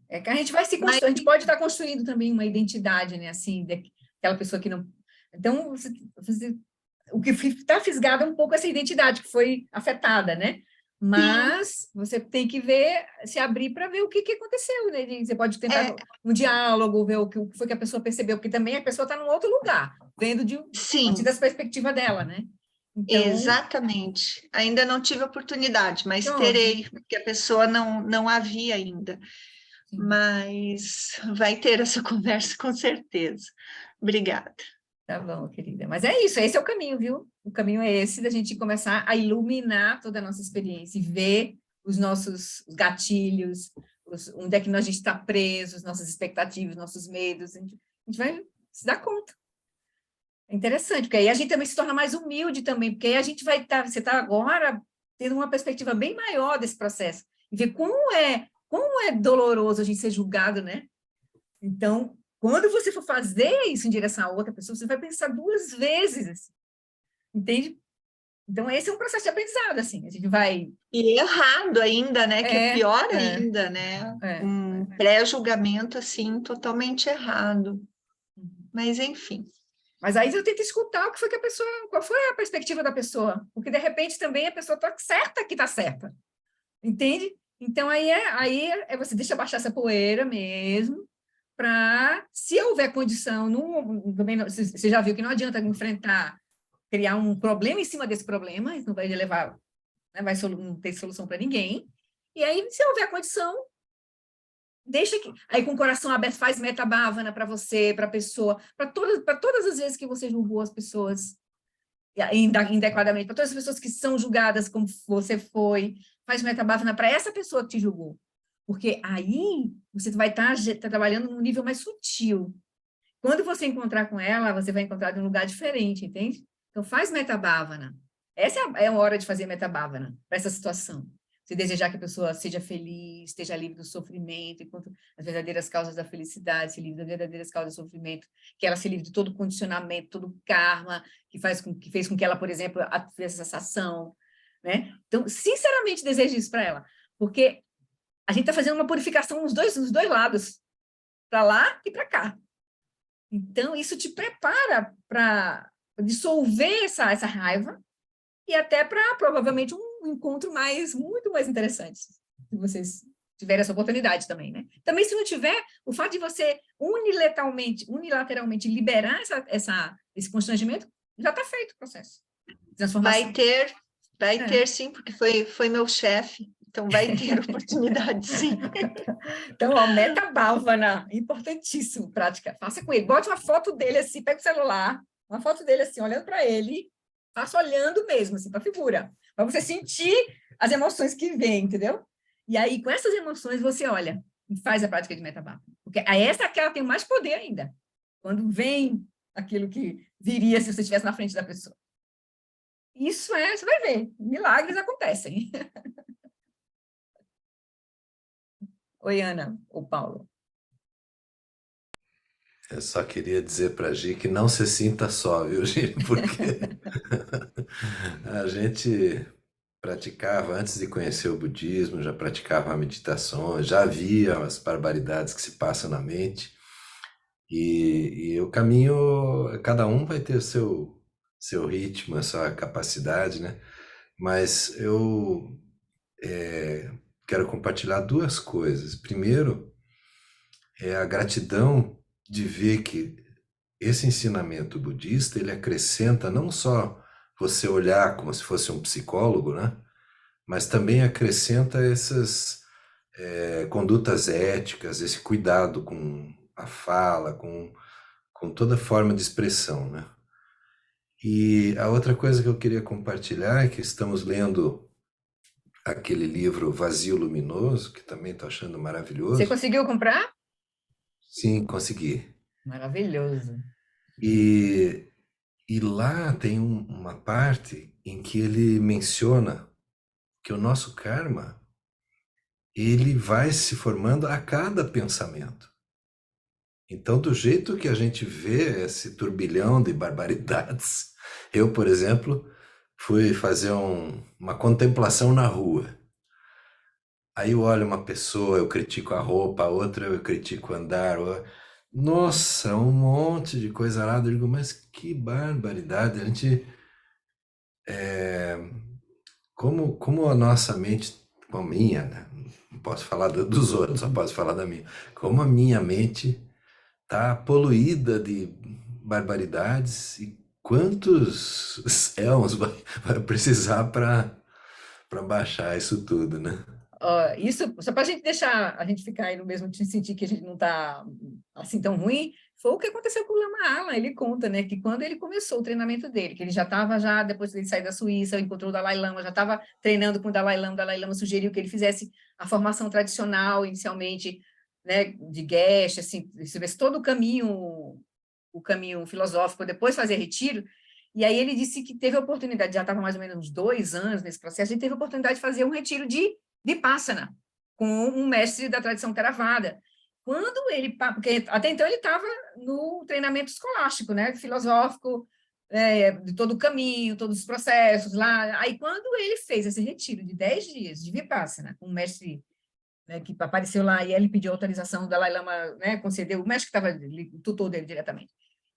É que a gente vai se construir, a gente pode estar construindo também uma identidade, né? Assim, daquela pessoa que não. Então, o que está fisgado é um pouco essa identidade que foi afetada, né? Mas você tem que ver, se abrir para ver o que aconteceu, né? Você pode tentar um diálogo, ver o que foi que a pessoa percebeu, porque também a pessoa está num outro lugar, vendo a partir da perspectiva dela, né? Então, exatamente. Ainda não tive oportunidade, mas terei, porque a pessoa não havia ainda. mas vai ter essa conversa com certeza. Obrigada. Tá bom, querida. Mas é isso, esse é o caminho, viu? O caminho é esse, da gente começar a iluminar toda a nossa experiência e ver os nossos gatilhos, onde é que a gente está preso, as nossas expectativas, nossos medos. A gente vai se dar conta. É interessante, porque aí a gente também se torna mais humilde também, porque aí a gente vai estar, você está agora tendo uma perspectiva bem maior desse processo, e ver como é doloroso a gente ser julgado, né? Então, quando você for fazer isso em direção a outra pessoa, você vai pensar 2 vezes, assim, entende? Então, esse é um processo de aprendizado, assim, a gente vai... E errado ainda, né? Que é pior é, ainda, né? Um pré-julgamento, assim, totalmente errado. Mas, enfim. Mas aí eu tento escutar o que foi que a pessoa, qual foi a perspectiva da pessoa, porque de repente também a pessoa está certa que está certa, entende? Então aí você deixa baixar essa poeira mesmo, para, se houver condição, também você já viu que não adianta enfrentar, criar um problema em cima desse problema, isso não vai levar, né, não ter solução para ninguém, e aí se houver condição, deixa que, aí com o coração aberto, faz metabávana para você, para a pessoa, para todas as vezes que você julgou as pessoas inadequadamente, para todas as pessoas que são julgadas como você foi, faz metabávana para essa pessoa que te julgou. Porque aí você vai estar trabalhando num nível mais sutil. Quando você encontrar com ela, você vai encontrar em um lugar diferente, entende? Então faz metabávana. Essa é a hora de fazer metabávana para essa situação. Se desejar que a pessoa seja feliz, esteja livre do sofrimento, enquanto as verdadeiras causas da felicidade, se livre das verdadeiras causas do sofrimento, que ela se livre de todo condicionamento, todo karma que fez com que ela, por exemplo, fizesse essa ação, né? Então, sinceramente, desejo isso para ela, porque a gente está fazendo uma purificação nos dois lados, para lá e para cá. Então, isso te prepara para dissolver essa raiva e até para, provavelmente, um encontro muito mais interessante, se vocês tiverem essa oportunidade também, né? Também, se não tiver, o fato de você unilateralmente liberar esse constrangimento, já está feito o processo. Vai ter sim, porque foi meu chefe, então vai ter oportunidade sim. Então, ó, metabávana, importantíssimo, prática. Faça com ele, bote uma foto dele assim, pega o celular, uma foto dele assim, olhando para ele, faça olhando mesmo, assim, para a figura, para você sentir as emoções que vêm, entendeu? E aí, com essas emoções, você olha e faz a prática de metabávana. Porque essa que ela tem mais poder ainda, quando vem aquilo que viria se você estivesse na frente da pessoa. Isso você vai ver, milagres acontecem. Oi, Ana, ou Paulo. Eu só queria dizer para a Gi que não se sinta só, viu, Gi? Porque a gente praticava, antes de conhecer o budismo, já praticava meditações, já via as barbaridades que se passam na mente. E o caminho, cada um vai ter o seu ritmo, a sua capacidade, né? Mas eu quero compartilhar 2 coisas. Primeiro, é a gratidão de ver que esse ensinamento budista, ele acrescenta não só você olhar como se fosse um psicólogo, né? Mas também acrescenta essas condutas éticas, esse cuidado com a fala, com toda forma de expressão, né? E a outra coisa que eu queria compartilhar é que estamos lendo aquele livro Vazio Luminoso, que também estou achando maravilhoso. Você conseguiu comprar? Sim, consegui. Maravilhoso. E lá tem uma parte em que ele menciona que o nosso karma, ele vai se formando a cada pensamento. Então, do jeito que a gente vê esse turbilhão de barbaridades, eu, por exemplo, fui fazer uma contemplação na rua. Aí eu olho uma pessoa, eu critico a roupa, a outra eu critico o andar. Nossa, um monte de coisa lá. Eu digo, mas que barbaridade. A gente... Como a nossa mente, como a minha, né? Não posso falar dos outros, só posso falar da minha. Como a minha mente está poluída de barbaridades e quantos elmos vai precisar para baixar isso tudo, né? isso, só para a gente deixar, a gente ficar aí no mesmo, sentir que a gente não está assim tão ruim, foi o que aconteceu com o Lama Alan. Ele conta, né, que quando ele começou o treinamento dele, que ele já estava, depois de ele sair da Suíça, encontrou o Dalai Lama, já estava treinando com o Dalai Lama sugeriu que ele fizesse a formação tradicional, inicialmente, né, de Geshe, assim, fizesse todo o caminho filosófico, depois fazer retiro. E aí ele disse que teve a oportunidade, já estava mais ou menos uns 2 anos nesse processo, e teve a oportunidade de fazer um retiro de Vipassana, com um mestre da tradição Theravada. Quando ele, porque até então ele estava no treinamento escolástico, né, filosófico, de todo o caminho, todos os processos lá. Aí quando ele fez esse retiro de 10 dias de Vipassana, com um mestre, né, que apareceu lá, e ele pediu autorização, o Dalai Lama, né, concedeu, o mestre que estava, o tutor dele diretamente.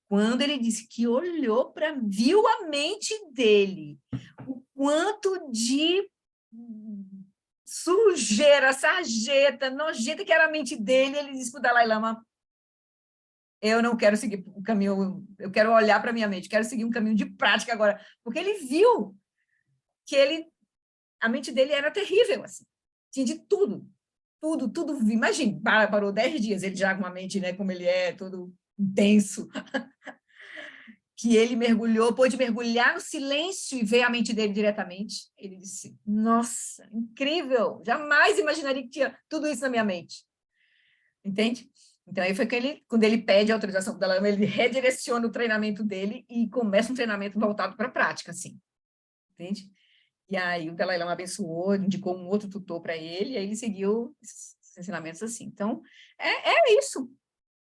Quando ele disse que olhou viu a mente dele, o quanto de sujeira, sarjeta, nojenta que era a mente dele, ele disse para o Dalai Lama: eu não quero seguir o caminho, eu quero olhar para a minha mente, quero seguir um caminho de prática agora, porque ele viu que a mente dele era terrível, assim, tinha de tudo, imagine, parou 10 dias, ele já com uma mente, né, como ele é, todo intenso, que ele pôde mergulhar no silêncio e ver a mente dele diretamente. Ele disse: nossa, incrível, jamais imaginaria que tinha tudo isso na minha mente. Entende? Então, aí foi que quando ele pede a autorização do Dalai Lama, ele redireciona o treinamento dele e começa um treinamento voltado para a prática, assim. Entende? E aí o Dalai Lama abençoou, indicou um outro tutor para ele, e aí ele seguiu esses ensinamentos assim. Então, é isso.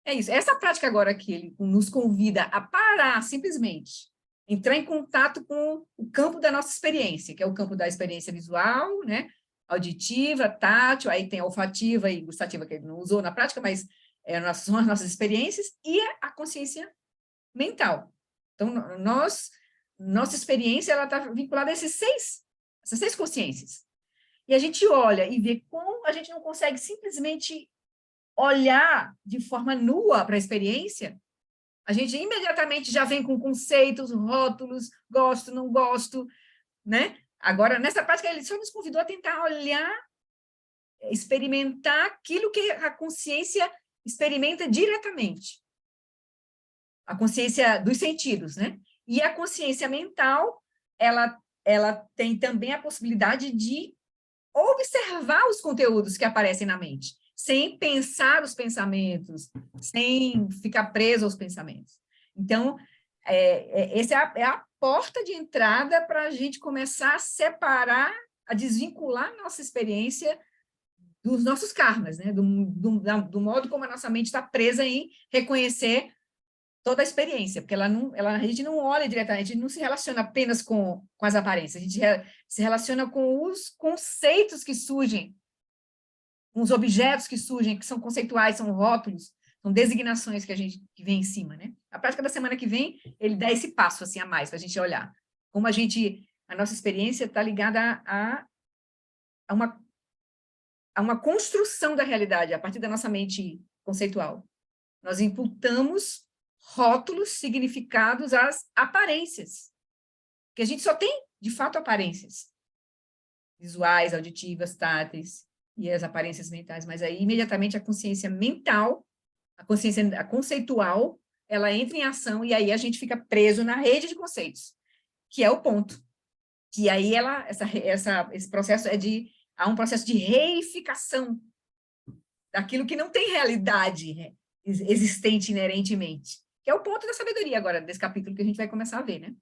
É isso. Essa prática agora que ele nos convida a parar, simplesmente, entrar em contato com o campo da nossa experiência, que é o campo da experiência visual, né, auditiva, tátil, aí tem a olfativa e gustativa, que ele não usou na prática, mas são as nossas experiências, e a consciência mental. Então, nossa experiência está vinculada a essas seis consciências. E a gente olha e vê como a gente não consegue simplesmente olhar de forma nua para a experiência, a gente imediatamente já vem com conceitos, rótulos, gosto, não gosto, né? Agora, nessa prática, ele só nos convidou a tentar olhar, experimentar aquilo que a consciência experimenta diretamente. A consciência dos sentidos, né? E a consciência mental, ela tem também a possibilidade de observar os conteúdos que aparecem na mente, sem pensar os pensamentos, sem ficar preso aos pensamentos. Então, essa é a porta de entrada para a gente começar a separar, a desvincular nossa experiência dos nossos karmas, né? do modo como a nossa mente está presa em reconhecer toda a experiência, porque a gente não olha diretamente, a gente não se relaciona apenas com as aparências, a gente se relaciona com os conceitos que surgem, com os objetos que surgem, que são conceituais, são rótulos, são designações que vem em cima, né? A prática da semana que vem, ele dá esse passo assim a mais, para a gente olhar como a nossa experiência está ligada a uma construção da realidade, a partir da nossa mente conceitual. Nós imputamos rótulos, significados às aparências, porque a gente só tem, de fato, aparências visuais, auditivas, táteis, e as aparências mentais, mas aí, imediatamente, a consciência mental, a consciência conceitual, ela entra em ação, e aí a gente fica preso na rede de conceitos, que é o ponto. Que aí esse processo há um processo de reificação daquilo que não tem realidade existente inerentemente, que é o ponto da sabedoria agora, desse capítulo que a gente vai começar a ver, né?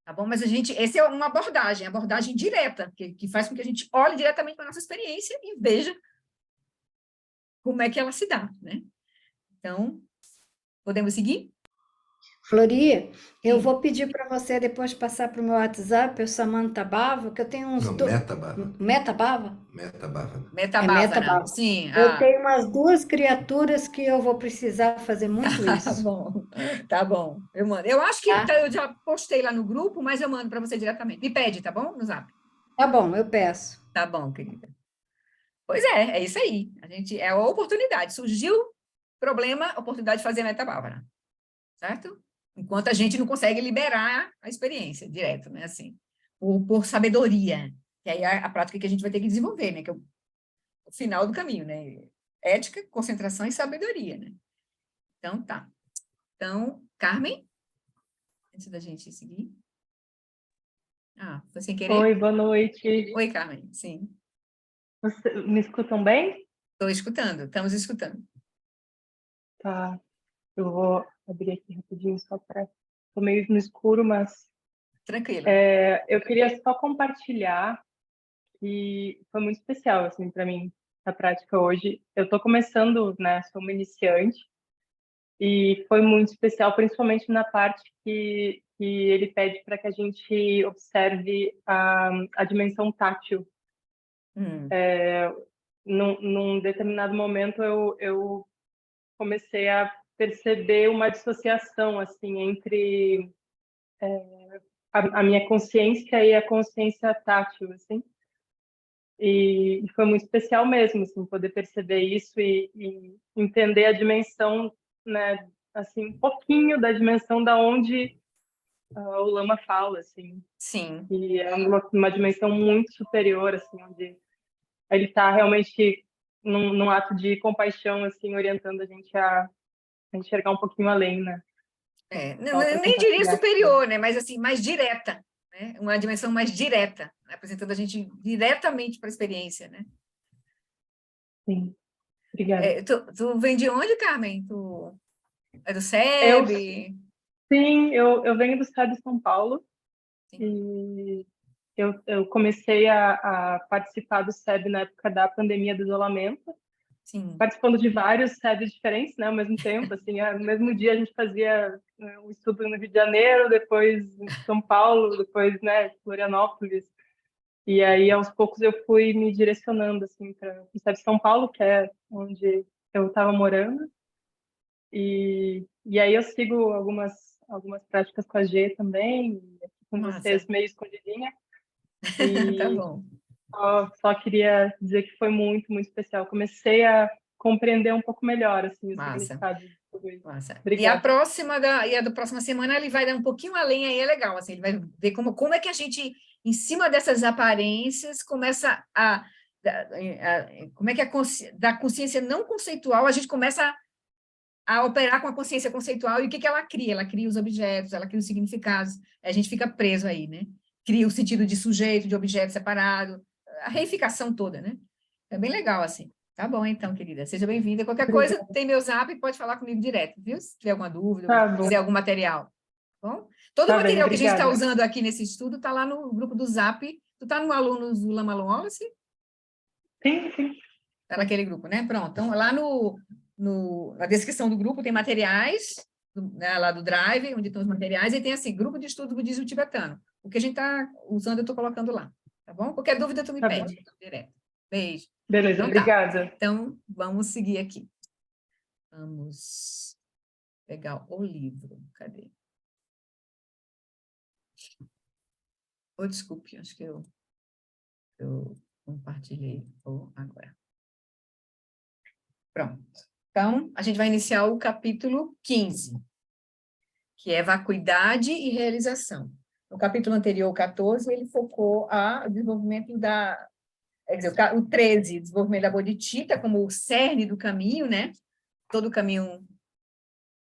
Tá bom? Mas essa é uma abordagem direta, que faz com que a gente olhe diretamente para a nossa experiência e veja como é que ela se dá, né? Então, podemos seguir? Flori, eu vou pedir para você depois passar para o meu WhatsApp, o Samantha Bava, que eu tenho uns... Não, Metabhava. Metabhava? Metabhava. Metabhava, sim. Eu tenho umas 2 criaturas que eu vou precisar fazer muito isso. Tá bom. Eu mando. Eu acho que Tá? eu já postei lá no grupo, mas eu mando para você diretamente. Me pede, tá bom? No Zap. Tá bom, eu peço. Tá bom, querida. Pois é isso aí. É a oportunidade. Surgiu problema, oportunidade de fazer a Metabhava, certo? Enquanto a gente não consegue liberar a experiência direto, né? Assim, por sabedoria. Que aí é a prática que a gente vai ter que desenvolver, né? Que é o final do caminho, né? Ética, concentração e sabedoria, né? Então, tá. Então, Carmen, antes da gente seguir. Ah, foi sem querer? Oi, boa noite. Oi, Carmen, sim. Me escutam bem? Estou escutando, estamos escutando. Tá. Eu vou abrir aqui rapidinho só para... Estou meio no escuro, mas Tranquila. eu queria só compartilhar que foi muito especial assim para mim a prática hoje. Eu estou começando, né? Sou uma iniciante e foi muito especial, principalmente na parte que ele pede para que a gente observe a dimensão tátil. Num determinado momento eu comecei a perceber uma dissociação assim entre a minha consciência e a consciência tátil, assim. E foi muito especial mesmo, assim, poder perceber isso e entender a dimensão, né, assim, um pouquinho da dimensão da onde o Lama fala, assim. Sim. E é uma dimensão muito superior, assim, onde ele está realmente num ato de compaixão, assim, orientando a gente a enxergar um pouquinho além, né? Não, eu nem diria superior, né? Mas assim, mais direta, né? Uma dimensão mais direta, né? Apresentando a gente diretamente para a experiência, né? Sim, obrigada. Tu vem de onde, Carmen? Tu é do SEB? Sim, eu venho do estado de São Paulo. Sim. E eu comecei a participar do SEB na época da pandemia do isolamento. Sim. Participando de vários SEBs diferentes, né, ao mesmo tempo, assim, no mesmo dia a gente fazia um estudo no Rio de Janeiro, depois em São Paulo, depois, né, Florianópolis, e aí aos poucos eu fui me direcionando, assim, para o SEB São Paulo, que é onde eu estava morando, e aí eu sigo algumas práticas com a G também, e aqui com vocês meio escondidinha, Tá e bom. só queria dizer que foi muito, muito especial. Comecei a compreender um pouco melhor assim, o significado de tudo isso. Massa. Obrigada. E a da próxima semana ele vai dar um pouquinho além, aí é legal, assim, ele vai ver como é que a gente, em cima dessas aparências, começa como é que da consciência não conceitual, a gente começa a operar com a consciência conceitual, e o que ela cria? Ela cria os objetos, ela cria os significados, a gente fica preso aí, né? Cria o sentido de sujeito, de objeto separado, a reificação toda, né? É bem legal, assim. Tá bom, então, querida. Seja bem-vinda. Qualquer coisa, tem meu zap, pode falar comigo direto, viu? Se tiver alguma dúvida, Tá quiser algum material. Tá bom? Todo tá o material bem, que a gente está obrigada. usando aqui nesse estudo está lá no grupo do Zap. Tu está no Alunos do Lama Wallace? Sim, sim. Está naquele grupo, né? Pronto. Então, lá na descrição do grupo tem materiais, né, lá do Drive, onde estão os materiais, e tem assim, grupo de estudo budismo tibetano. O que a gente está usando, eu estou colocando lá. Tá bom? Qualquer dúvida, tu me Tá pede bom. direto. Beijo. Beleza, Então, obrigada. tá. Então, vamos seguir aqui. Vamos pegar o livro. Cadê? Oh, desculpe, acho que eu compartilhei agora. Pronto. Então, a gente vai iniciar o capítulo 15, que é vacuidade e realização. No capítulo anterior, o 14, ele focou o desenvolvimento quer dizer, o 13, desenvolvimento da bodhicitta como o cerne do caminho, né? Todo o caminho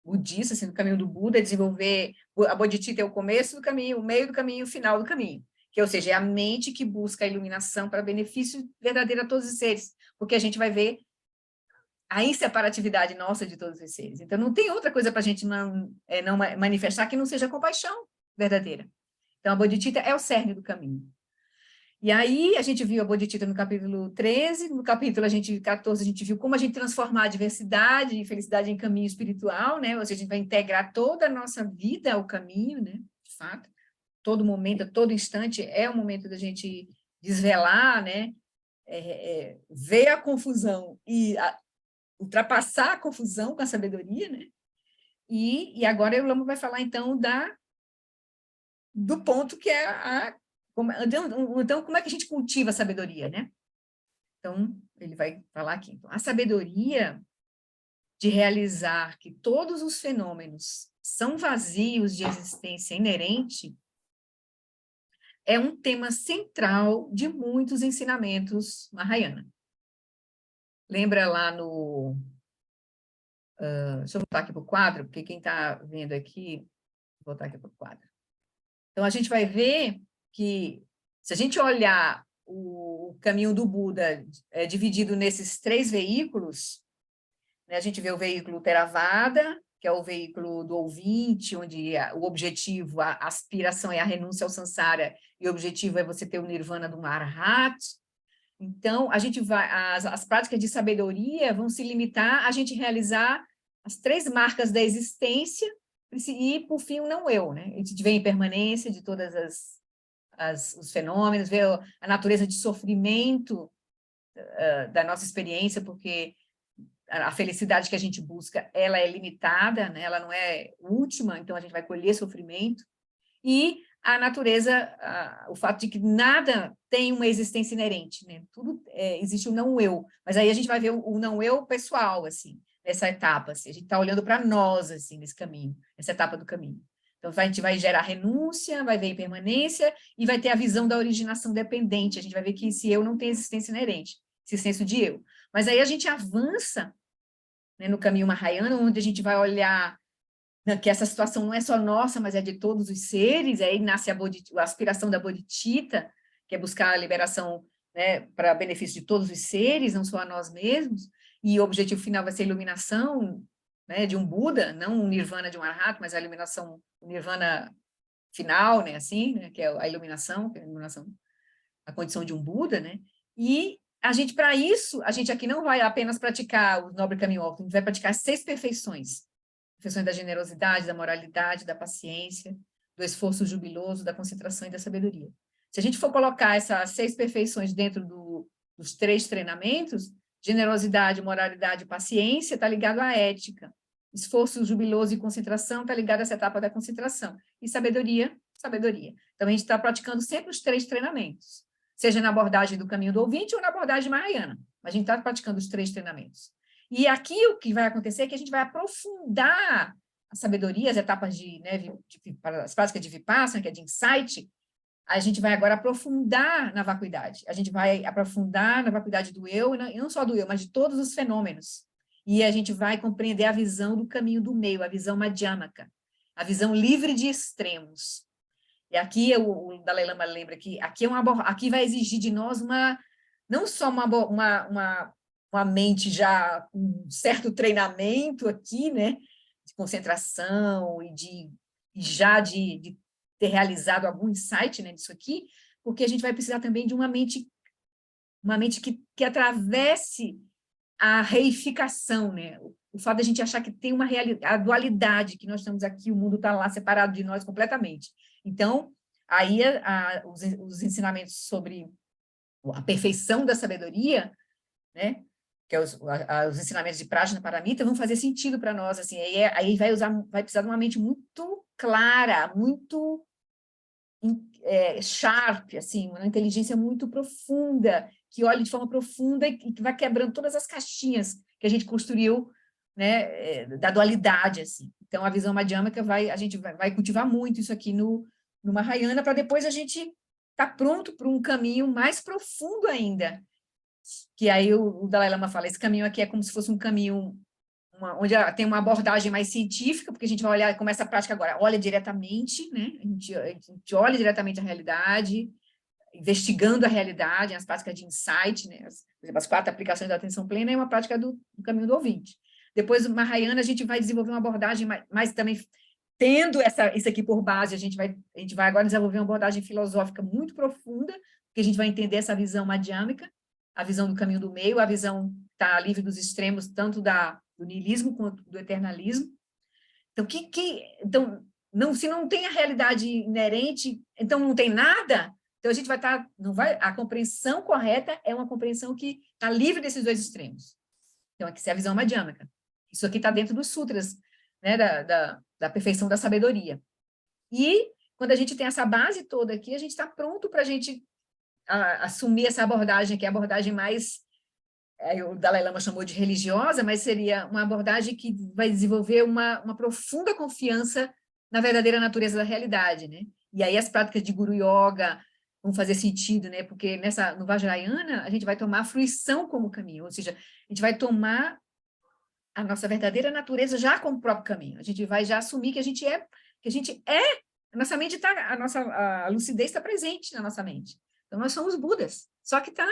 budista, assim, do caminho do Buda, desenvolver a bodhicitta é o começo do caminho, o meio do caminho, o final do caminho, que, ou seja, é a mente que busca a iluminação para benefício verdadeiro a todos os seres, porque a gente vai ver a inseparatividade nossa de todos os seres. Então, não tem outra coisa para a gente não manifestar que não seja a compaixão verdadeira. Então, a bodhicitta é o cerne do caminho. E aí, a gente viu a bodhicitta no capítulo 13, no capítulo 14, a gente viu como a gente transformar a diversidade e felicidade em caminho espiritual, né? Ou seja, a gente vai integrar toda a nossa vida ao caminho, né? De fato, todo momento, todo instante é o momento da gente desvelar, né? Ver a confusão e ultrapassar a confusão com a sabedoria, né? E agora o Lama vai falar, então, do ponto que é então, como é que a gente cultiva a sabedoria, né? Então, ele vai falar aqui. Então, a sabedoria de realizar que todos os fenômenos são vazios de existência inerente é um tema central de muitos ensinamentos Mahayana. Lembra lá no... deixa eu voltar aqui para o quadro, porque quem está vendo aqui... Vou voltar aqui para o quadro. Então, a gente vai ver que, se a gente olhar o caminho do Buda dividido nesses 3 veículos, né, a gente vê o veículo Theravada, que é o veículo do ouvinte, onde o objetivo, a aspiração é a renúncia ao samsara, e o objetivo é você ter o nirvana do Arhat. Então, a gente vai, as práticas de sabedoria vão se limitar a gente realizar as 3 marcas da existência, e, por fim, o não-eu, né? A gente vê a impermanência de todas os fenômenos, vê a natureza de sofrimento da nossa experiência, porque a felicidade que a gente busca, ela é limitada, né? Ela não é última, então a gente vai colher sofrimento, e a natureza, o fato de que nada tem uma existência inerente, né? Tudo existe o não-eu, mas aí a gente vai ver o não-eu pessoal, assim, nessa etapa, assim, a gente está olhando para nós, assim, nesse caminho, nessa etapa do caminho. Então, a gente vai gerar renúncia, vai ver impermanência, e vai ter a visão da originação dependente, a gente vai ver que esse eu não tem existência inerente, esse senso de eu. Mas aí a gente avança, né, no caminho Mahayana, onde a gente vai olhar que essa situação não é só nossa, mas é de todos os seres, aí nasce a aspiração da bodhicitta, que é buscar a liberação, né, para benefício de todos os seres, não só a nós mesmos, e o objetivo final vai ser a iluminação, né, de um Buda, não um nirvana de um arhat, mas a iluminação, o nirvana final, né, assim, né, que é a iluminação, a condição de um Buda, né, e a gente, para isso, a gente aqui não vai apenas praticar o nobre caminho alto, a gente vai praticar 6 perfeições da generosidade, da moralidade, da paciência, do esforço jubiloso, da concentração e da sabedoria. Se a gente for colocar essas 6 perfeições dentro dos 3 treinamentos, generosidade, moralidade e paciência está ligado à ética, esforço jubiloso e concentração está ligado a essa etapa da concentração, e sabedoria, sabedoria. Então, a gente está praticando sempre os 3 treinamentos, seja na abordagem do caminho do ouvinte ou na abordagem Mahayana, mas a gente está praticando os 3 treinamentos. E aqui o que vai acontecer é que a gente vai aprofundar a sabedoria, as etapas as práticas de Vipassana, que é de insight, a gente vai agora aprofundar na vacuidade. A gente vai aprofundar na vacuidade do eu, e não só do eu, mas de todos os fenômenos. E a gente vai compreender a visão do caminho do meio, a visão madhyamaka, a visão livre de extremos. E aqui o Dalai Lama lembra que aqui vai exigir de nós não só uma mente já com um certo treinamento aqui, né, de concentração e já de ter realizado algum insight, né, disso aqui, porque a gente vai precisar também de uma mente que atravesse a reificação, né, o fato de a gente achar que tem uma realidade, a dualidade, que nós estamos aqui, o mundo está lá separado de nós completamente. Então, aí os ensinamentos sobre a perfeição da sabedoria, né, que é os ensinamentos de Prajna Paramita, vão fazer sentido para nós, assim, aí vai precisar de uma mente muito clara, muito sharp, assim, uma inteligência muito profunda, que olhe de forma profunda e que vai quebrando todas as caixinhas que a gente construiu, né, da dualidade, assim. Então, a visão madhyamaka a gente vai cultivar muito isso aqui no Mahayana, para depois a gente estar pronto para um caminho mais profundo ainda, que aí o Dalai Lama fala, esse caminho aqui é como se fosse um caminho onde tem uma abordagem mais científica, porque a gente vai olhar, começa a prática agora, olha diretamente, né? A gente olha diretamente a realidade, investigando a realidade, as práticas de insight, né? Por exemplo, as 4 aplicações da atenção plena é uma prática do caminho do ouvinte. Depois, o Mahayana, a gente vai desenvolver uma abordagem mais também, tendo isso aqui por base, a gente vai agora desenvolver uma abordagem filosófica muito profunda, porque a gente vai entender essa visão madhyamika, a visão do caminho do meio, a visão está livre dos extremos, tanto do niilismo quanto do eternalismo. Então, se não tem a realidade inerente, então não tem nada, então a gente vai estar, a compreensão correta é uma compreensão que está livre desses 2 extremos. Então, aqui é a visão madhyamaka. Isso aqui está dentro dos sutras, né, da perfeição da sabedoria. E, quando a gente tem essa base toda aqui, a gente está pronto para a gente assumir essa abordagem, que é a abordagem mais, o Dalai Lama chamou de religiosa, mas seria uma abordagem que vai desenvolver uma profunda confiança na verdadeira natureza da realidade, né? E aí as práticas de Guru Yoga, vão fazer sentido, né? Porque no Vajrayana, a gente vai tomar a fruição como caminho, ou seja, a gente vai tomar a nossa verdadeira natureza já como próprio caminho. A gente vai já assumir que a gente é, a nossa mente está, a lucidez está presente na nossa mente. Então, nós somos Budas, só que está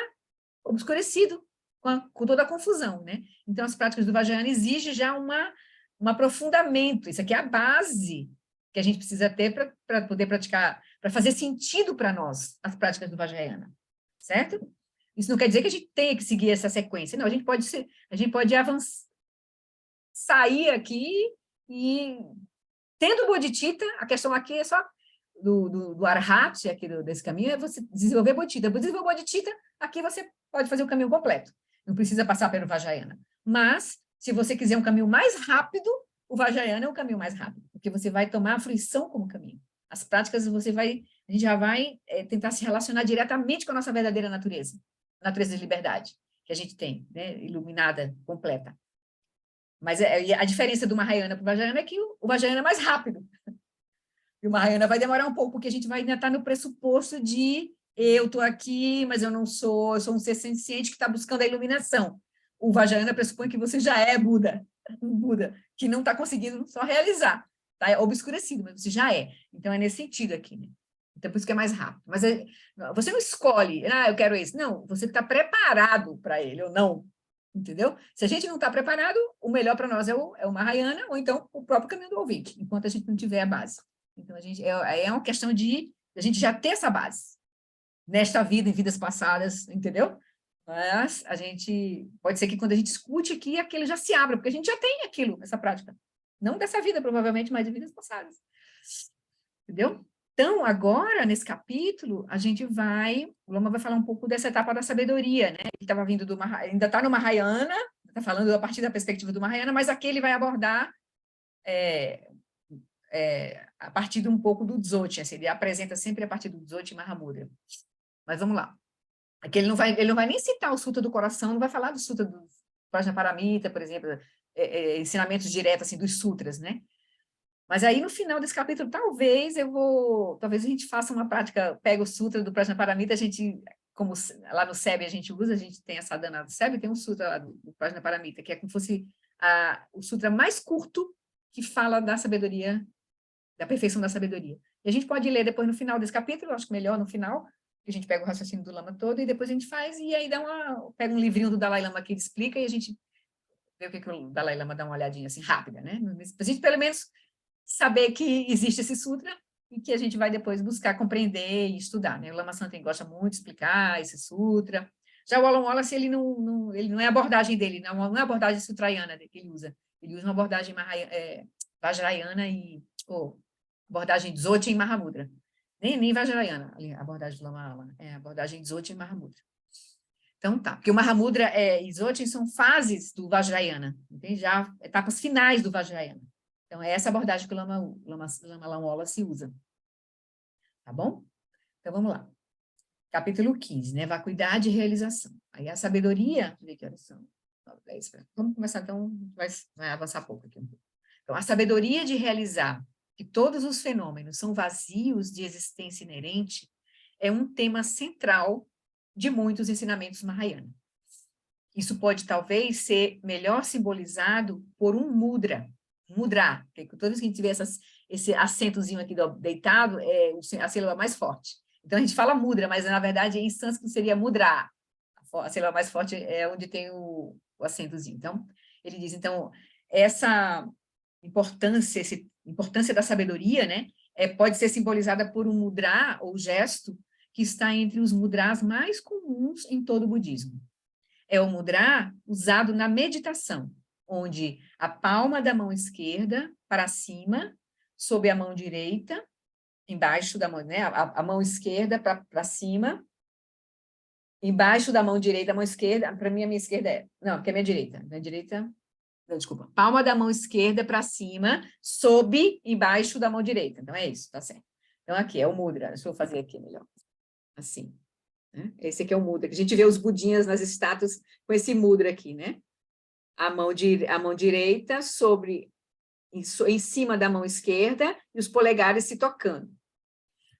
obscurecido com toda a confusão, né? Então, as práticas do Vajrayana exigem já um aprofundamento. Isso aqui é a base que a gente precisa ter para poder praticar, para fazer sentido para nós as práticas do Vajrayana, certo? Isso não quer dizer que a gente tenha que seguir essa sequência, não, a gente pode avançar, sair aqui e, tendo Bodhicitta, a questão aqui é só do Arhat, aqui desse caminho, é você desenvolver Bodhicitta. Desenvolver Bodhicitta, aqui você pode fazer o caminho completo, não precisa passar pelo Vajrayana. Mas, se você quiser um caminho mais rápido, o Vajrayana é o caminho mais rápido, porque você vai tomar a fruição como caminho. As práticas, a gente já vai tentar se relacionar diretamente com a nossa verdadeira natureza, a natureza de liberdade que a gente tem, né, iluminada, completa. Mas a diferença do Mahayana para o Vajrayana é que o Vajrayana é mais rápido. E o Mahayana vai demorar um pouco, porque a gente vai ainda estar no pressuposto de eu estou aqui, mas eu sou um ser senciente que está buscando a iluminação. O Vajrayana pressupõe que você já é Buda, um Buda, que não está conseguindo só realizar, está obscurecido, mas você já é. Então, é nesse sentido aqui, né? Então, por isso que é mais rápido. Mas você não escolhe, eu quero esse. Não, você está preparado para ele, ou não. Entendeu? Se a gente não está preparado, o melhor para nós é o Mahayana, ou então o próprio caminho do ouvinte, enquanto a gente não tiver a base. Então, é uma questão de a gente já ter essa base, nesta vida, em vidas passadas, entendeu? Mas a gente, pode ser que quando a gente escute aqui, aquilo já se abra, porque a gente já tem aquilo, essa prática. Não dessa vida, provavelmente, mas de vidas passadas. Entendeu? Então, agora, nesse capítulo, o Lama vai falar um pouco dessa etapa da sabedoria, né? Ele estava vindo ainda está no Mahayana, está falando a partir da perspectiva do Mahayana, mas aqui ele vai abordar a partir um pouco do Dzogchen, assim, ele apresenta sempre a partir do Dzogchen Mahamudra. Mas vamos lá. Aqui ele não vai nem citar o Sutra do Coração, não vai falar do Sutra do Prajnaparamita, por exemplo, ensinamentos diretos assim, dos sutras, né? Mas aí, no final desse capítulo, talvez a gente faça uma prática, pega o Sutra do Prajnaparamita, a gente, como lá no SEB a gente tem a sadhana do SEB, tem um Sutra lá do Prajnaparamita, que é como se fosse o Sutra mais curto que fala da sabedoria, da perfeição da sabedoria. E a gente pode ler depois no final desse capítulo, acho que melhor no final, que a gente pega o raciocínio do Lama todo, e depois a gente faz, e aí pega um livrinho do Dalai Lama que ele explica, e a gente vê o que o Dalai Lama dá uma olhadinha assim, rápida, né? A gente, pelo menos, saber que existe esse sutra e que a gente vai depois buscar compreender e estudar, né? O Lama Santen gosta muito de explicar esse sutra. Já o Alan Wallace, ele não é a abordagem dele, não é a abordagem sutrayana que ele usa. Ele usa uma abordagem Vajrayana abordagem Dzogchen e Mahamudra. Nem Vajrayana, a abordagem do Lama é a abordagem Dzogchen e Mahamudra. Então tá, porque o Mahamudra e Dzogchen são fases do Vajrayana, entende? Já etapas finais do Vajrayana. Então, é essa abordagem que o Lama Wallace usa. Tá bom? Então, vamos lá. Capítulo 15, né? Vacuidade e realização. Aí a sabedoria... Deixa eu ver que horas são. Vamos começar, então, vai avançar pouco aqui. Então, a sabedoria de realizar que todos os fenômenos são vazios de existência inerente é um tema central de muitos ensinamentos Mahayana. Isso pode, talvez, ser melhor simbolizado por um mudra, que toda vez que a gente tiver esse acentozinho aqui deitado, é a sílaba mais forte. Então, a gente fala mudra, mas, na verdade, em sânscrito seria mudra. A sílaba mais forte é onde tem o acentozinho. Então, ele diz, essa importância da sabedoria, né, pode ser simbolizada por um mudra, ou gesto, que está entre os mudras mais comuns em todo o budismo. É o mudra usado na meditação, onde a palma da mão esquerda para cima, sob a mão direita, embaixo da mão, né? A mão esquerda para cima, embaixo da mão direita, a mão esquerda, para mim a minha esquerda não, porque é minha direita, não, desculpa, palma da mão esquerda para cima, sob, embaixo da mão direita, então é isso, tá certo. Então aqui é o mudra, deixa eu fazer aqui melhor, assim, né? Esse aqui é o mudra, que a gente vê os budinhas nas estátuas com esse mudra aqui, né? A mão direita em cima da mão esquerda e os polegares se tocando.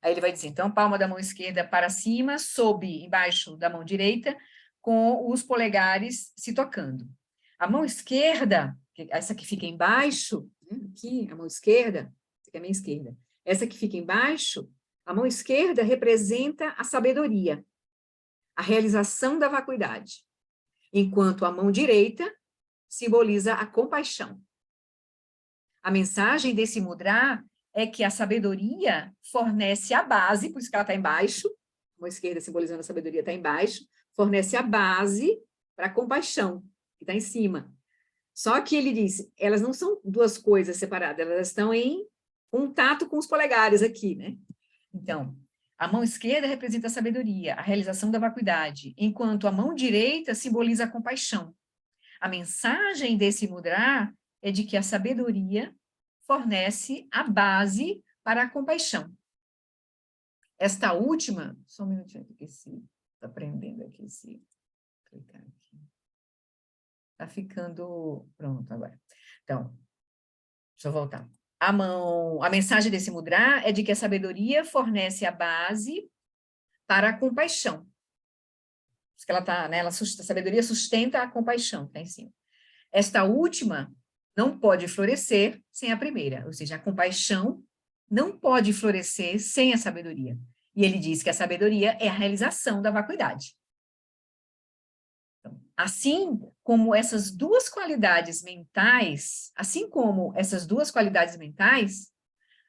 Aí ele vai dizer, então, palma da mão esquerda para cima, sob, embaixo da mão direita, com os polegares se tocando. A mão esquerda, essa que fica embaixo, né, aqui, a mão esquerda, essa aqui é a minha esquerda, essa que fica embaixo, a mão esquerda representa a sabedoria, a realização da vacuidade, enquanto a mão direita simboliza a compaixão. A mensagem desse mudra é que a sabedoria fornece a base, por isso que ela está embaixo, a mão esquerda simbolizando a sabedoria está embaixo, fornece a base para a compaixão, que está em cima. Só que ele diz, elas não são duas coisas separadas, elas estão em contato com os polegares aqui, né? Então, a mão esquerda representa a sabedoria, a realização da vacuidade, enquanto a mão direita simboliza a compaixão. A mensagem desse mudra é de que a sabedoria fornece a base para a compaixão. Esta última, só um minutinho aqui, está aprendendo aqui, clicar aqui. Está ficando pronto agora. Então, deixa eu voltar. A mensagem desse mudra é de que a sabedoria fornece a base para a compaixão. Que ela tá, né, a sabedoria sustenta a compaixão, está em cima. Esta última não pode florescer sem a primeira, ou seja, a compaixão não pode florescer sem a sabedoria. E ele diz que a sabedoria é a realização da vacuidade. Então, assim como essas duas qualidades mentais,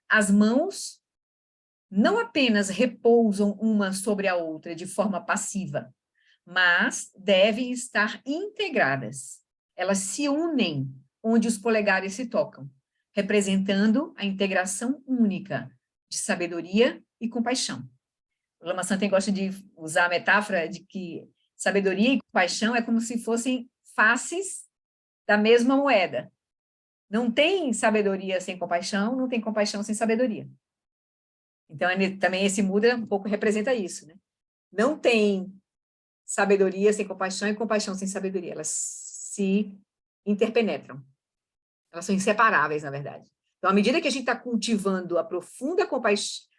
as mãos não apenas repousam uma sobre a outra de forma passiva, mas devem estar integradas. Elas se unem onde os polegares se tocam, representando a integração única de sabedoria e compaixão. O Lama Santen gosta de usar a metáfora de que sabedoria e compaixão é como se fossem faces da mesma moeda. Não tem sabedoria sem compaixão, não tem compaixão sem sabedoria. Então, também esse mudra um pouco representa isso, né? Não tem sabedoria sem compaixão e compaixão sem sabedoria. Elas se interpenetram. Elas são inseparáveis, na verdade. Então, à medida que a gente está cultivando a profunda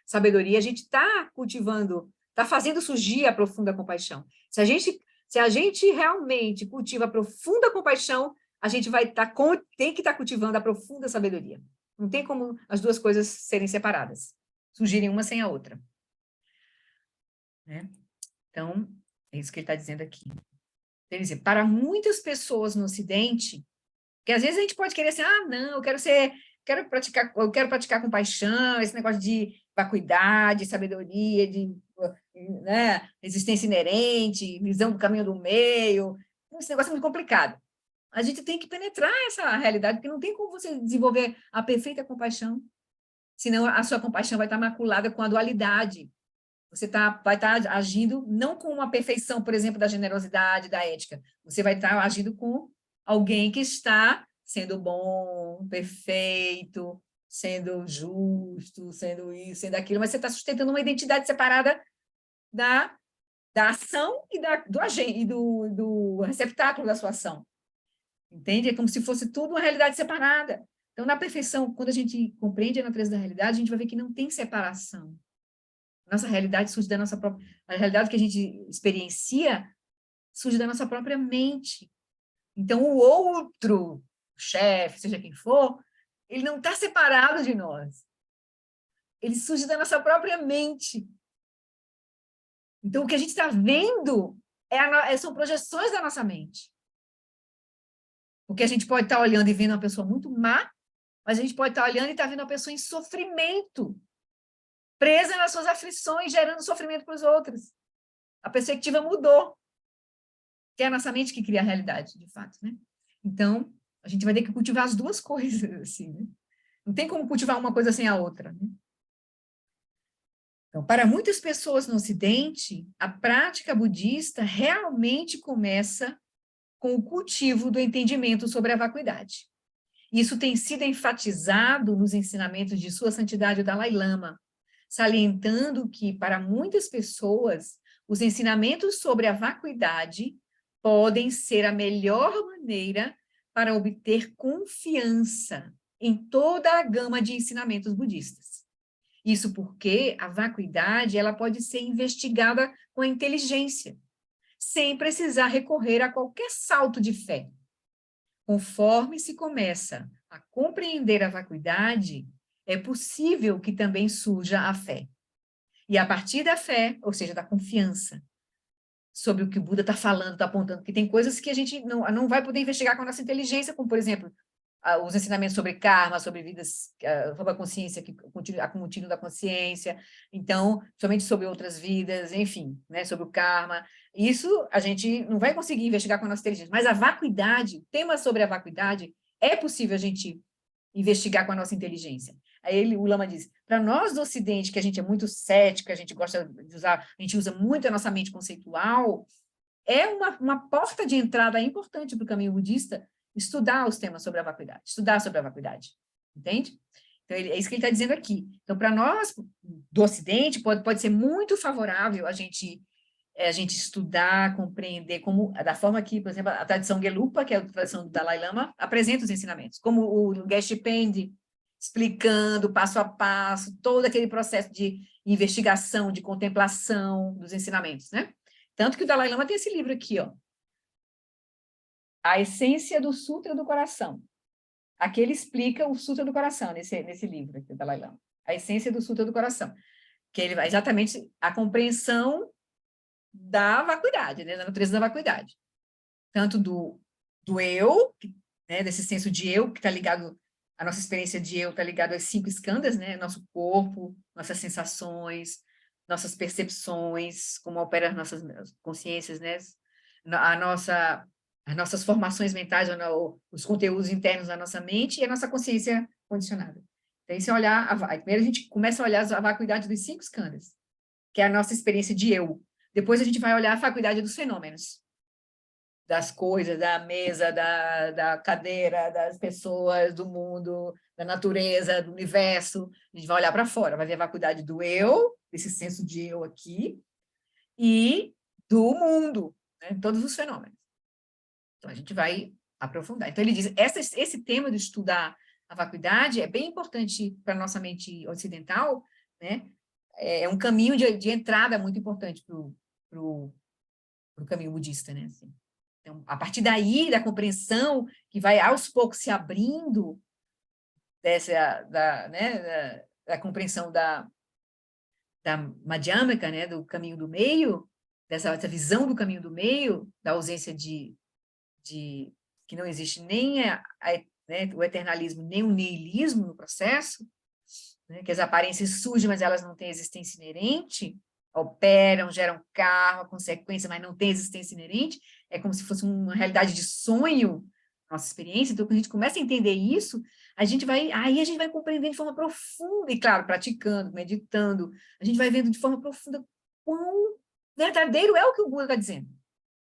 sabedoria, a gente está cultivando, está fazendo surgir a profunda compaixão. Se a gente realmente cultiva a profunda compaixão, a gente tem que estar cultivando a profunda sabedoria. Não tem como as duas coisas serem separadas, surgirem uma sem a outra. Né? Então, é isso que ele está dizendo aqui. Quer dizer, para muitas pessoas no Ocidente, que às vezes a gente pode querer assim, não, eu quero praticar compaixão, esse negócio de vacuidade, sabedoria, de, né, existência inerente, visão do caminho do meio, esse negócio é muito complicado. A gente tem que penetrar essa realidade, porque não tem como você desenvolver a perfeita compaixão, senão a sua compaixão vai estar maculada com a dualidade. Você vai estar agindo não com uma perfeição, por exemplo, da generosidade, da ética. Você vai estar agindo com alguém que está sendo bom, perfeito, sendo justo, sendo isso, sendo aquilo, mas você está sustentando uma identidade separada da ação e do receptáculo da sua ação. Entende? É como se fosse tudo uma realidade separada. Então, na perfeição, quando a gente compreende a natureza da realidade, a gente vai ver que não tem separação. Nossa realidade surge da nossa própria... A realidade que a gente experiencia surge da nossa própria mente. Então, o outro, o chefe, seja quem for, ele não está separado de nós. Ele surge da nossa própria mente. Então, o que a gente está vendo são projeções da nossa mente. Porque a gente pode estar olhando e vendo uma pessoa muito má, mas a gente pode estar olhando e estar vendo uma pessoa em sofrimento, presa nas suas aflições, gerando sofrimento para os outros. A perspectiva mudou. Que é a nossa mente que cria a realidade, de fato, né? Então, a gente vai ter que cultivar as duas coisas, assim, né? Não tem como cultivar uma coisa sem a outra, né? Então, para muitas pessoas no Ocidente, a prática budista realmente começa com o cultivo do entendimento sobre a vacuidade. Isso tem sido enfatizado nos ensinamentos de Sua Santidade o Dalai Lama, salientando que, para muitas pessoas, os ensinamentos sobre a vacuidade podem ser a melhor maneira para obter confiança em toda a gama de ensinamentos budistas. Isso porque a vacuidade ela pode ser investigada com a inteligência, sem precisar recorrer a qualquer salto de fé. Conforme se começa a compreender a vacuidade, é possível que também surja a fé. E a partir da fé, ou seja, da confiança, sobre o que o Buda está falando, está apontando, que tem coisas que a gente não vai poder investigar com a nossa inteligência, como, por exemplo, os ensinamentos sobre karma, sobre vidas, sobre a consciência, a contínuo da consciência, então, somente sobre outras vidas, enfim, né, sobre o karma. Isso a gente não vai conseguir investigar com a nossa inteligência, mas a vacuidade, o tema sobre a vacuidade, é possível a gente investigar com a nossa inteligência. Aí o Lama diz, para nós do Ocidente, que a gente é muito cético, a gente gosta de usar, a gente usa muito a nossa mente conceitual, é uma porta de entrada importante para o caminho budista estudar os temas sobre a vacuidade, estudar sobre a vacuidade, entende? Então, é isso que ele está dizendo aqui. Então, para nós do Ocidente, pode ser muito favorável a gente estudar, compreender, como da forma que, por exemplo, a tradição Gelupa, que é a tradição do Dalai Lama, apresenta os ensinamentos, como o Geshe Pende, explicando passo a passo todo aquele processo de investigação, de contemplação dos ensinamentos, né? Tanto que o Dalai Lama tem esse livro aqui, ó, A Essência do Sutra do Coração. Aqui ele explica o Sutra do Coração, nesse livro aqui, do Dalai Lama. A Essência do Sutra do Coração. Que ele vai exatamente a compreensão da vacuidade, né, da natureza da vacuidade. Tanto do eu, né, desse senso de eu, que está ligado, a nossa experiência de eu está ligado às 5 skandhas, né, nosso corpo, nossas sensações, nossas percepções, como operam as nossas consciências, né, as nossas formações mentais, os conteúdos internos da nossa mente e a nossa consciência condicionada. Então, esse olhar, primeiro a gente começa a olhar a vacuidade dos 5 skandhas, que é a nossa experiência de eu. Depois a gente vai olhar a vacuidade dos fenômenos, das coisas, da mesa, da cadeira, das pessoas, do mundo, da natureza, do universo. A gente vai olhar para fora, vai ver a vacuidade do eu, desse senso de eu aqui, e do mundo, né, todos os fenômenos. Então, a gente vai aprofundar. Então, ele diz, esse tema de estudar a vacuidade é bem importante para a nossa mente ocidental, né? É um caminho de entrada muito importante para o caminho budista, né? Assim. Então, a partir daí, da compreensão, que vai aos poucos se abrindo da compreensão da Madhyamaka, né? Do caminho do meio, dessa visão do caminho do meio, da ausência de que não existe nem né, o eternalismo, nem o niilismo no processo, né, que as aparências surgem, mas elas não têm existência inerente, operam, geram karma, consequência, mas não têm existência inerente, é como se fosse uma realidade de sonho, nossa experiência. Então, quando a gente começa a entender isso, aí a gente vai compreendendo de forma profunda, e claro, praticando, meditando, a gente vai vendo de forma profunda quão verdadeiro é o que o Buda está dizendo.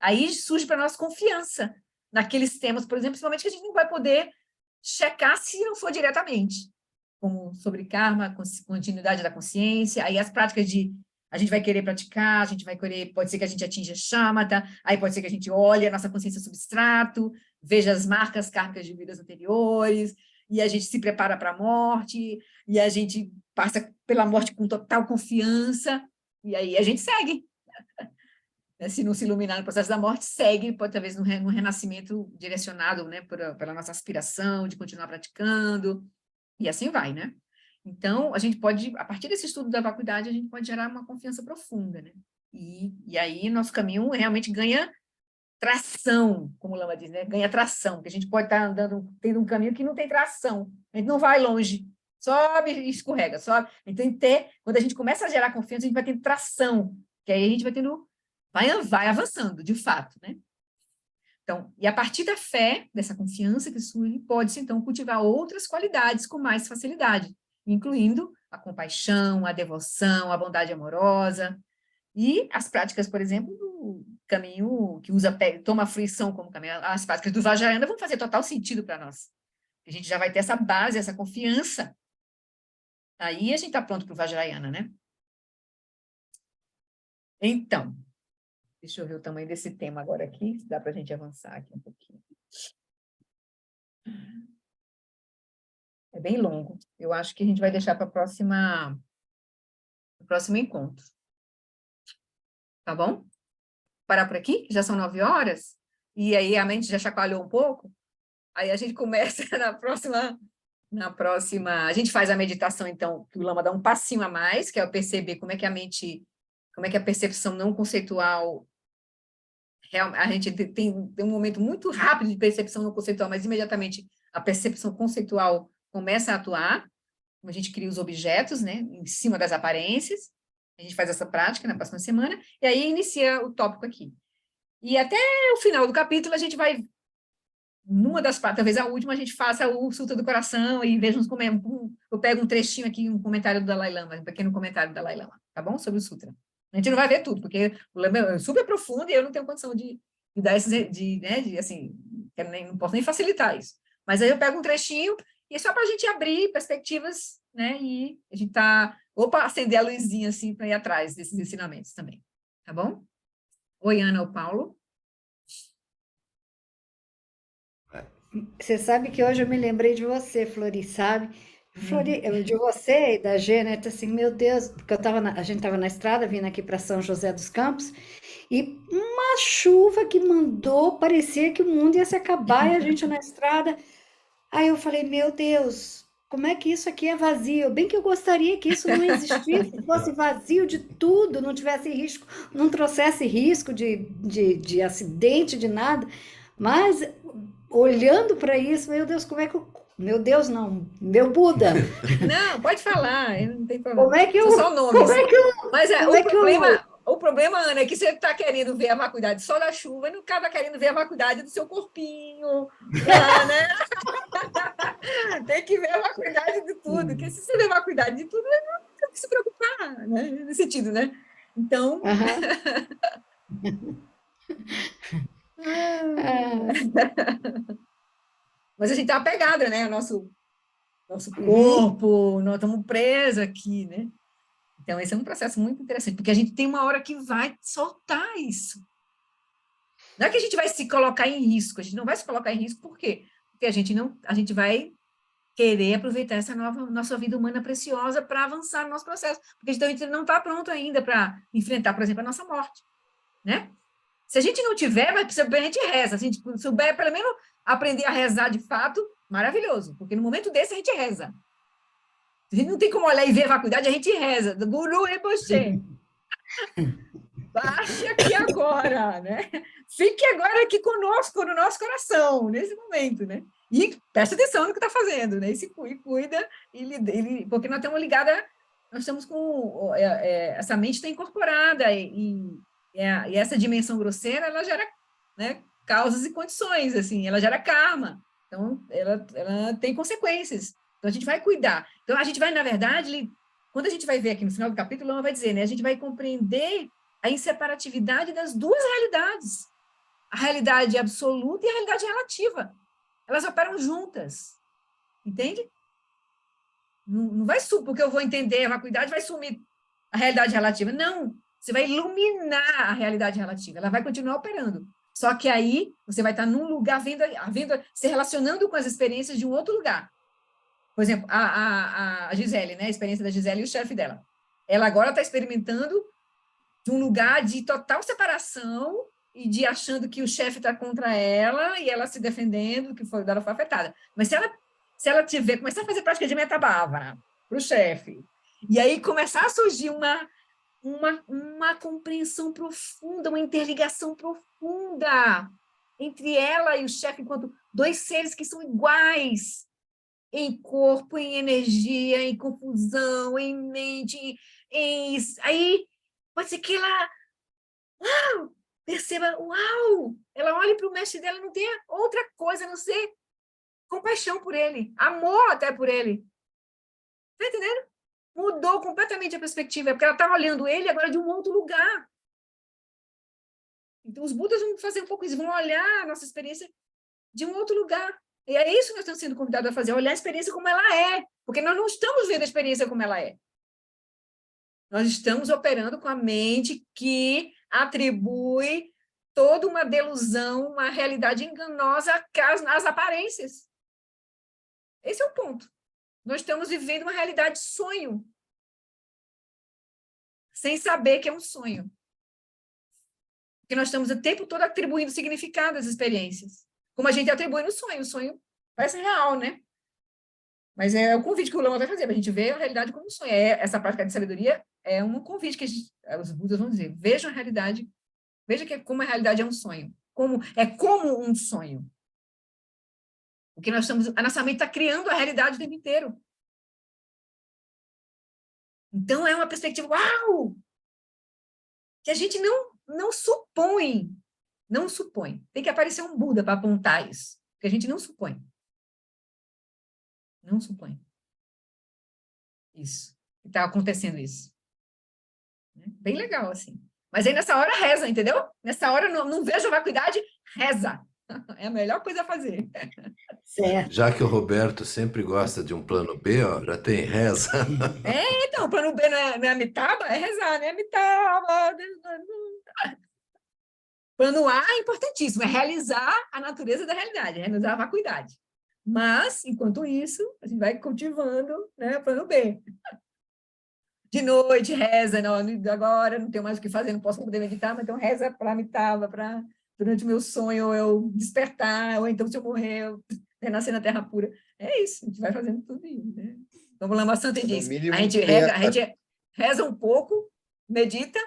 Aí surge para nós confiança naqueles temas, por exemplo, principalmente que a gente não vai poder checar se não for diretamente, como sobre karma, continuidade da consciência, aí as práticas a gente vai querer praticar, a gente vai querer, pode ser que a gente atinja shamatha, aí pode ser que a gente olhe a nossa consciência substrato, veja as marcas kármicas de vidas anteriores, e a gente se prepara para a morte, e a gente passa pela morte com total confiança, e aí a gente segue. Se não se iluminar no processo da morte, segue, pode talvez no renascimento direcionado, né, pela nossa aspiração de continuar praticando, e assim vai, né? Então, a gente pode, a partir desse estudo da vacuidade, a gente pode gerar uma confiança profunda, né? E aí, nosso caminho realmente ganha tração, como o Lama diz, né? Ganha tração, porque a gente pode estar tendo um caminho que não tem tração, a gente não vai longe, sobe e escorrega, sobe. Então, quando a gente começa a gerar confiança, a gente vai tendo tração, que aí a gente vai avançando, de fato, né? Então, e a partir da fé, dessa confiança que surge, pode-se, então, cultivar outras qualidades com mais facilidade, incluindo a compaixão, a devoção, a bondade amorosa, e as práticas, por exemplo, do caminho que toma a fruição como caminho, as práticas do Vajrayana vão fazer total sentido para nós. A gente já vai ter essa base, essa confiança. Aí a gente está pronto para o Vajrayana, né? Então, deixa eu ver o tamanho desse tema agora aqui, se dá para a gente avançar aqui um pouquinho. É bem longo. Eu acho que a gente vai deixar para a próxima no próximo encontro. Tá bom? Parar por aqui? Já são 9 horas. E aí a mente já chacoalhou um pouco. Aí a gente começa na próxima, a gente faz a meditação, então, que o Lama dá um passinho a mais, que é o perceber como é que a mente, como é que a percepção não conceitual, a gente tem um momento muito rápido de percepção não conceitual, mas imediatamente a percepção conceitual começa a atuar, a gente cria os objetos, né, em cima das aparências, a gente faz essa prática na próxima semana, e aí inicia o tópico aqui. E até o final do capítulo a gente vai numa das partes, talvez a última, a gente faça o Sutra do Coração e veja uns comentários. Eu pego um trechinho aqui, um comentário do Dalai Lama, um pequeno comentário do Dalai Lama, tá bom? Sobre o Sutra. A gente não vai ver tudo, porque o Lama é super profundo e eu não tenho condição de dar esses, assim, não posso nem facilitar isso. Mas aí eu pego um trechinho e é só para a gente abrir perspectivas, né? E a gente acender a luzinha, assim, para ir atrás desses ensinamentos também, tá bom? Oi, Ana ou Paulo? Você sabe que hoje eu me lembrei de você, Flori, sabe? Flori, de você e da Gê, né? Tá assim, meu Deus, porque a gente estava na estrada vindo aqui para São José dos Campos e uma chuva que mandou, parecia que o mundo ia se acabar e a gente na estrada. Aí eu falei, meu Deus, como é que isso aqui é vazio? Bem que eu gostaria que isso não existisse, fosse vazio de tudo, não tivesse risco, não trouxesse risco de acidente, de nada. Mas olhando para isso, meu Deus, como é que eu. Meu Deus, não, meu Buda, Não, pode falar, não tem como problema. é que São eu. só nomes. Como é que eu. Mas Como é que eu. o problema, Ana, é que você está querendo ver a vacuidade só da chuva e não está querendo ver a vacuidade do seu corpinho, né? Tem que ver a vacuidade de tudo, porque se você ver a vacuidade de tudo, não tem que se preocupar, né? Nesse sentido, né? Então... Aham. Mas a gente está apegado, né? O nosso Uhum. corpo, nós estamos presos aqui, né? Então, esse é um processo muito interessante, porque a gente tem uma hora que vai soltar isso. Não é que a gente vai se colocar em risco, a gente não vai se colocar em risco, por quê? Porque a gente vai querer aproveitar essa nossa vida humana preciosa para avançar no nosso processo, porque então, a gente não está pronto ainda para enfrentar, por exemplo, a nossa morte, né? Se a gente não tiver, mas a gente reza, se a gente souber pelo menos aprender a rezar de fato, maravilhoso, porque no momento desse a gente reza. A gente não tem como olhar e ver a vacuidade, a gente reza. Guru Rinpoche. Baixe aqui agora, né? Fique agora aqui conosco, no nosso coração, nesse momento, né? E preste atenção no que está fazendo, né? E cuida, porque nós estamos ligados, nós estamos com... essa mente está incorporada, e essa dimensão grosseira, ela gera, né, causas e condições, assim, ela gera karma. Então, ela tem consequências. Então, a gente vai cuidar. Então, a gente vai, na verdade, quando a gente vai ver aqui no final do capítulo, ela vai dizer, né? A gente vai compreender a inseparatividade das duas realidades. A realidade absoluta e a realidade relativa. Elas operam juntas. Entende? Não vai sumir, porque eu vou entender a vacuidade, vai sumir a realidade relativa. Não. Você vai iluminar a realidade relativa. Ela vai continuar operando. Só que aí, você vai estar num lugar, se relacionando com as experiências de um outro lugar. Por exemplo, a Gisele, né? A experiência da Gisele e o chefe dela. Ela agora está experimentando de um lugar de total separação e de achando que o chefe está contra ela e ela se defendendo, que foi dela foi afetada. Mas se ela começar a fazer prática de metabávara para o chefe, e aí começar a surgir uma compreensão profunda, uma interligação profunda entre ela e o chefe, enquanto dois seres que são iguais, em corpo, em energia, em confusão, em mente, aí pode ser que ela perceba, uau, ela olhe para o mestre dela e não tenha outra coisa a não ser compaixão por ele, amor até por ele. Está entendendo? Mudou completamente a perspectiva, porque ela está olhando ele agora de um outro lugar. Então, os Budas vão fazer um pouco isso, vão olhar a nossa experiência de um outro lugar. E é isso que nós estamos sendo convidados a fazer, olhar a experiência como ela é, porque nós não estamos vendo a experiência como ela é. Nós estamos operando com a mente que atribui toda uma delusão, uma realidade enganosa às aparências. Esse é o ponto. Nós estamos vivendo uma realidade sonho. sem saber que é um sonho. Porque nós estamos o tempo todo atribuindo significado às experiências. Como a gente atribui no sonho. O sonho parece real, né? Mas é o convite que o Lama vai fazer, para a gente ver a realidade como um sonho. Essa prática de sabedoria é um convite que os Budas vão dizer. Vejam a realidade, veja como a realidade é um sonho. Como um sonho. Porque a nossa mente está criando a realidade o tempo inteiro. Então, é uma perspectiva, uau! Que a gente não supõe. Não supõe. Tem que aparecer um Buda para apontar isso. Que a gente não supõe. Não supõe. Isso. Está acontecendo isso. Bem legal, assim. Mas aí, nessa hora, reza, entendeu? Nessa hora, não vejo vacuidade, reza. É a melhor coisa a fazer. Certo. Já que o Roberto sempre gosta de um plano B, ó, já tem reza. Então, o plano B não é Amitabha, é rezar, né? Amitabha. Plano A é importantíssimo, é realizar a natureza da realidade, é realizar a vacuidade. Mas, enquanto isso, a gente vai cultivando, né, plano B. De noite, reza, não, agora não tenho mais o que fazer, não posso poder meditar, mas então reza para Amitabha, para durante o meu sonho eu despertar, ou então se eu morrer, eu renascer na terra pura. É isso, a gente vai fazendo tudo isso. Né? Então, o Lama Santa diz, mínimo, a gente reza um pouco, medita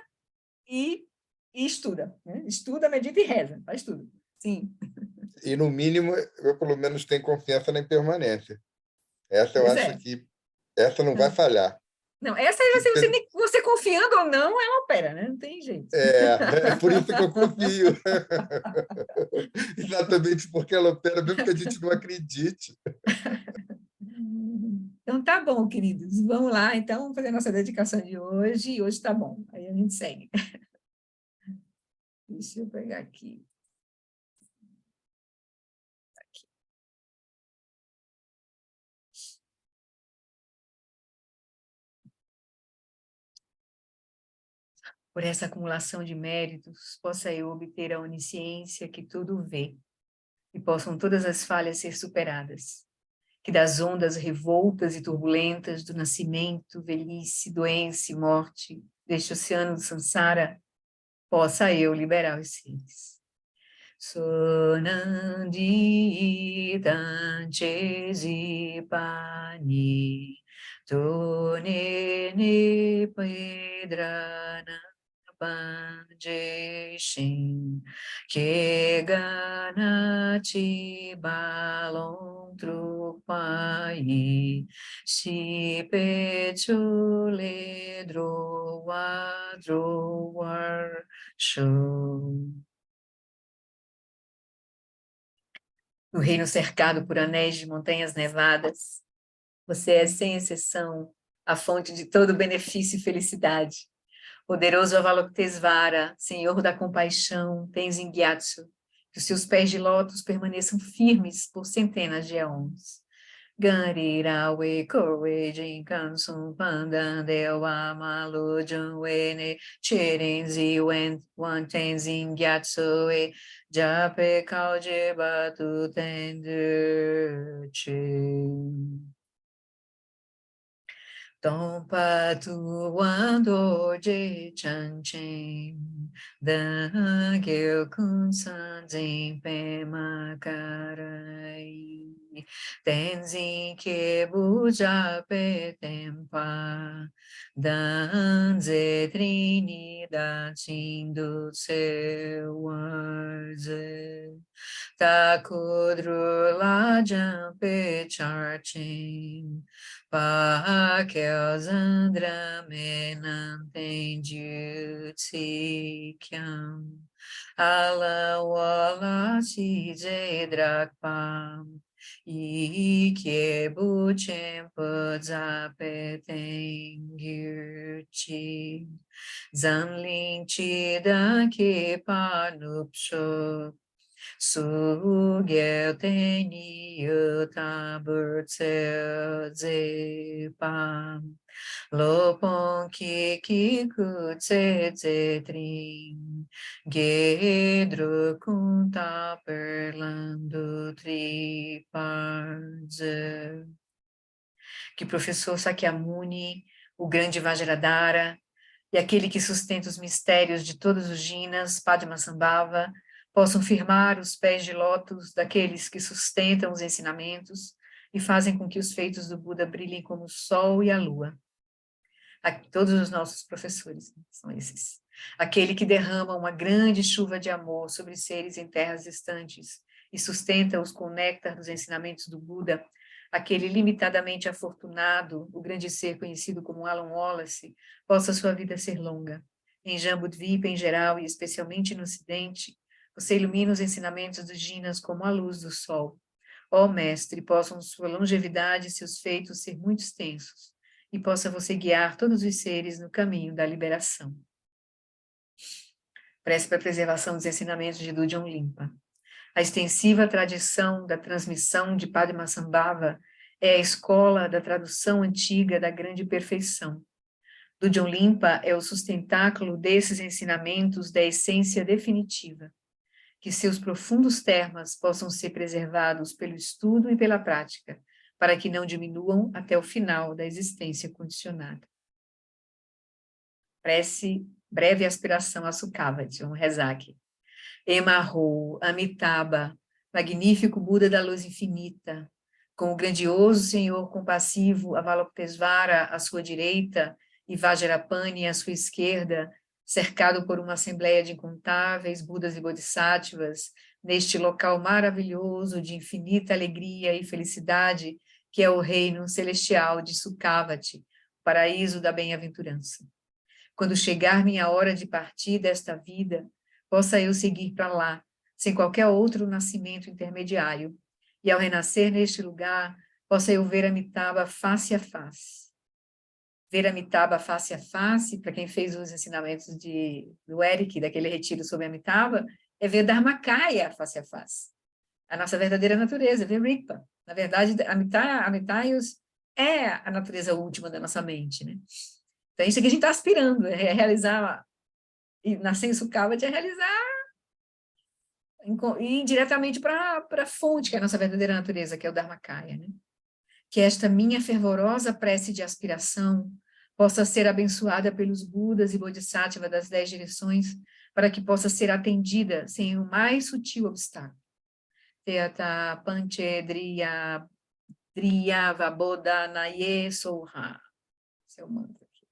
e estuda. Né? Estuda, medita e reza, faz tudo. Sim. E, no mínimo, eu pelo menos tenho confiança na impermanência. Essa eu acho que essa não vai falhar. Não, essa aí você confiando ou não, ela opera, né? Não tem jeito. É por isso que eu confio. Exatamente porque ela opera, mesmo que a gente não acredite. Então, tá bom, queridos. Vamos lá, então, fazer a nossa dedicação de hoje. E hoje tá bom. Aí a gente segue. Deixa eu pegar aqui. Por essa acumulação de méritos, possa eu obter a onisciência que tudo vê, e possam todas as falhas ser superadas. Que das ondas revoltas e turbulentas do nascimento, velhice, doença e morte, deste oceano do samsara, possa eu liberar os seres. Sonandi tanche zipani, tonene pedrana panjeshin, que ganati balon trupai, si pechule droa droar show. No reino cercado por anéis de montanhas nevadas, você é, sem exceção, a fonte de todo benefício e felicidade. Poderoso Avalokitesvara, Senhor da compaixão, Tenzin Gyatso, que os seus pés de lótus permaneçam firmes por centenas de anos. Ganrirawe Korwe Jinkansum Pandandewa Malujunwene Chirinzi Wan Tenzin Gyatso E Jape Kauje Batu Tenduchi. Tompa tuando je chanchen, da gyo kun san zin pe makarai, tenzin ke buja pe tempa, dan ze trini da chindu se warze, ta kudru la jampe charchen, pa que os Andra menantendi tsikyam, ala wala si drakpam, e que buchem podzapetengirti, zanlin chida que panupsho, Sugel teni tabur zepam, lopon ki kutse trim, gedro kunta perlando triparze. Que professor Sakyamuni, o grande Vajradhara, e aquele que sustenta os mistérios de todos os jinas, Padmasambhava, possam firmar os pés de lótus daqueles que sustentam os ensinamentos e fazem com que os feitos do Buda brilhem como o sol e a lua. Todos os nossos professores são esses. Aquele que derrama uma grande chuva de amor sobre seres em terras distantes e sustenta-os com o néctar dos ensinamentos do Buda, aquele limitadamente afortunado, o grande ser conhecido como Alan Wallace, possa sua vida ser longa. Em Jambudvipa em geral e especialmente no Ocidente, você ilumina os ensinamentos dos jinas como a luz do sol. Ó Mestre, possam sua longevidade e seus feitos ser muito extensos, e possa você guiar todos os seres no caminho da liberação. Prece para a preservação dos ensinamentos de Dudjom Limpa. A extensiva tradição da transmissão de Padmasambhava é a escola da tradução antiga da grande perfeição. Dudjom Limpa é o sustentáculo desses ensinamentos da essência definitiva. Que seus profundos termas possam ser preservados pelo estudo e pela prática, para que não diminuam até o final da existência condicionada. Prece, breve aspiração a Sukhavati, vamos rezar aqui. Emarro, Amitabha, magnífico Buda da luz infinita, com o grandioso Senhor compassivo Avalokitesvara à sua direita e Vajrapani à sua esquerda, cercado por uma assembleia de incontáveis Budas e Bodhisattvas, neste local maravilhoso de infinita alegria e felicidade, que é o reino celestial de Sukhavati, o paraíso da bem-aventurança. Quando chegar minha hora de partir desta vida, possa eu seguir para lá, sem qualquer outro nascimento intermediário, e ao renascer neste lugar, possa eu ver Amitabha face a face. Ver Amitabha face a face, para quem fez os ensinamentos do Eric, daquele retiro sobre Amitabha, é ver Dharmakaya face a face. A nossa verdadeira natureza, ver Rigpa. Na verdade, Amitayus é a natureza última da nossa mente, né? Então, isso que a gente está aspirando, é realizar, e nascer em Sukhavati é realizar, e ir diretamente para a fonte, que é a nossa verdadeira natureza, que é o Dharmakaya, né? Que esta minha fervorosa prece de aspiração possa ser abençoada pelos Budas e Bodhisattvas das 10 direções, para que possa ser atendida sem o mais sutil obstáculo. Teata Panchedriya Vabodhanaye Soha. Esse é o mantra aqui.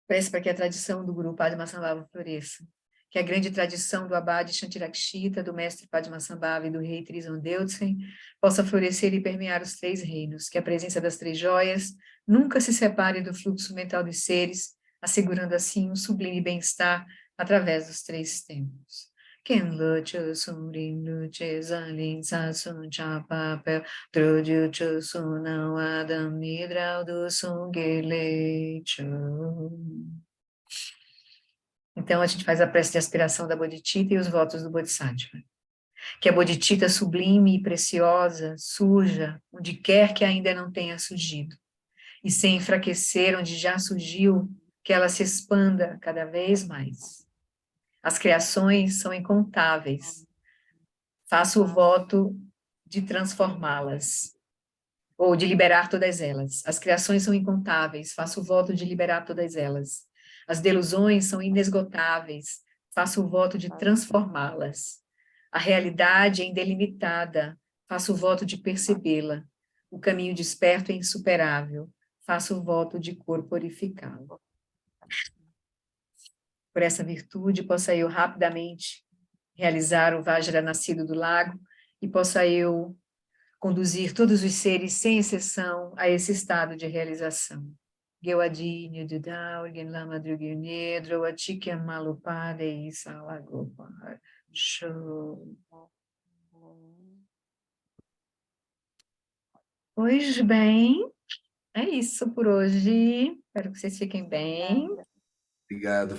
Prece para que a tradição do Guru Padmasambhava floresça, que a grande tradição do Abade Shantirakshita, do mestre Padmasambhava e do rei Tristan Deutsen possa florescer e permear os 3 reinos, que a presença das 3 joias nunca se separe do fluxo mental dos seres, assegurando assim um sublime bem-estar através dos 3 tempos. Ken Luchu Surin Luche Zanlin Sasun Chapapel Troju Chu Sunau Adam Nidral do Sungelechu. Então, a gente faz a prece de aspiração da Bodhicitta e os votos do Bodhisattva. Que a Bodhicitta sublime e preciosa surja onde quer que ainda não tenha surgido. E sem enfraquecer onde já surgiu, que ela se expanda cada vez mais. As criações são incontáveis. Faço o voto de transformá-las, ou de liberar todas elas. As criações são incontáveis. Faço o voto de liberar todas elas. As delusões são inesgotáveis. Faço o voto de transformá-las. A realidade é indelimitada. Faço o voto de percebê-la. O caminho desperto é insuperável. Faço o voto de corporificá-lo. Por essa virtude, possa eu rapidamente realizar o Vajra nascido do lago e possa eu conduzir todos os seres, sem exceção, a esse estado de realização. Gewadinho Dudau, Genlama Drugirnedro, Atikia Malupade e Salagopar. Show. Pois bem, é isso por hoje. Espero que vocês fiquem bem. Obrigado.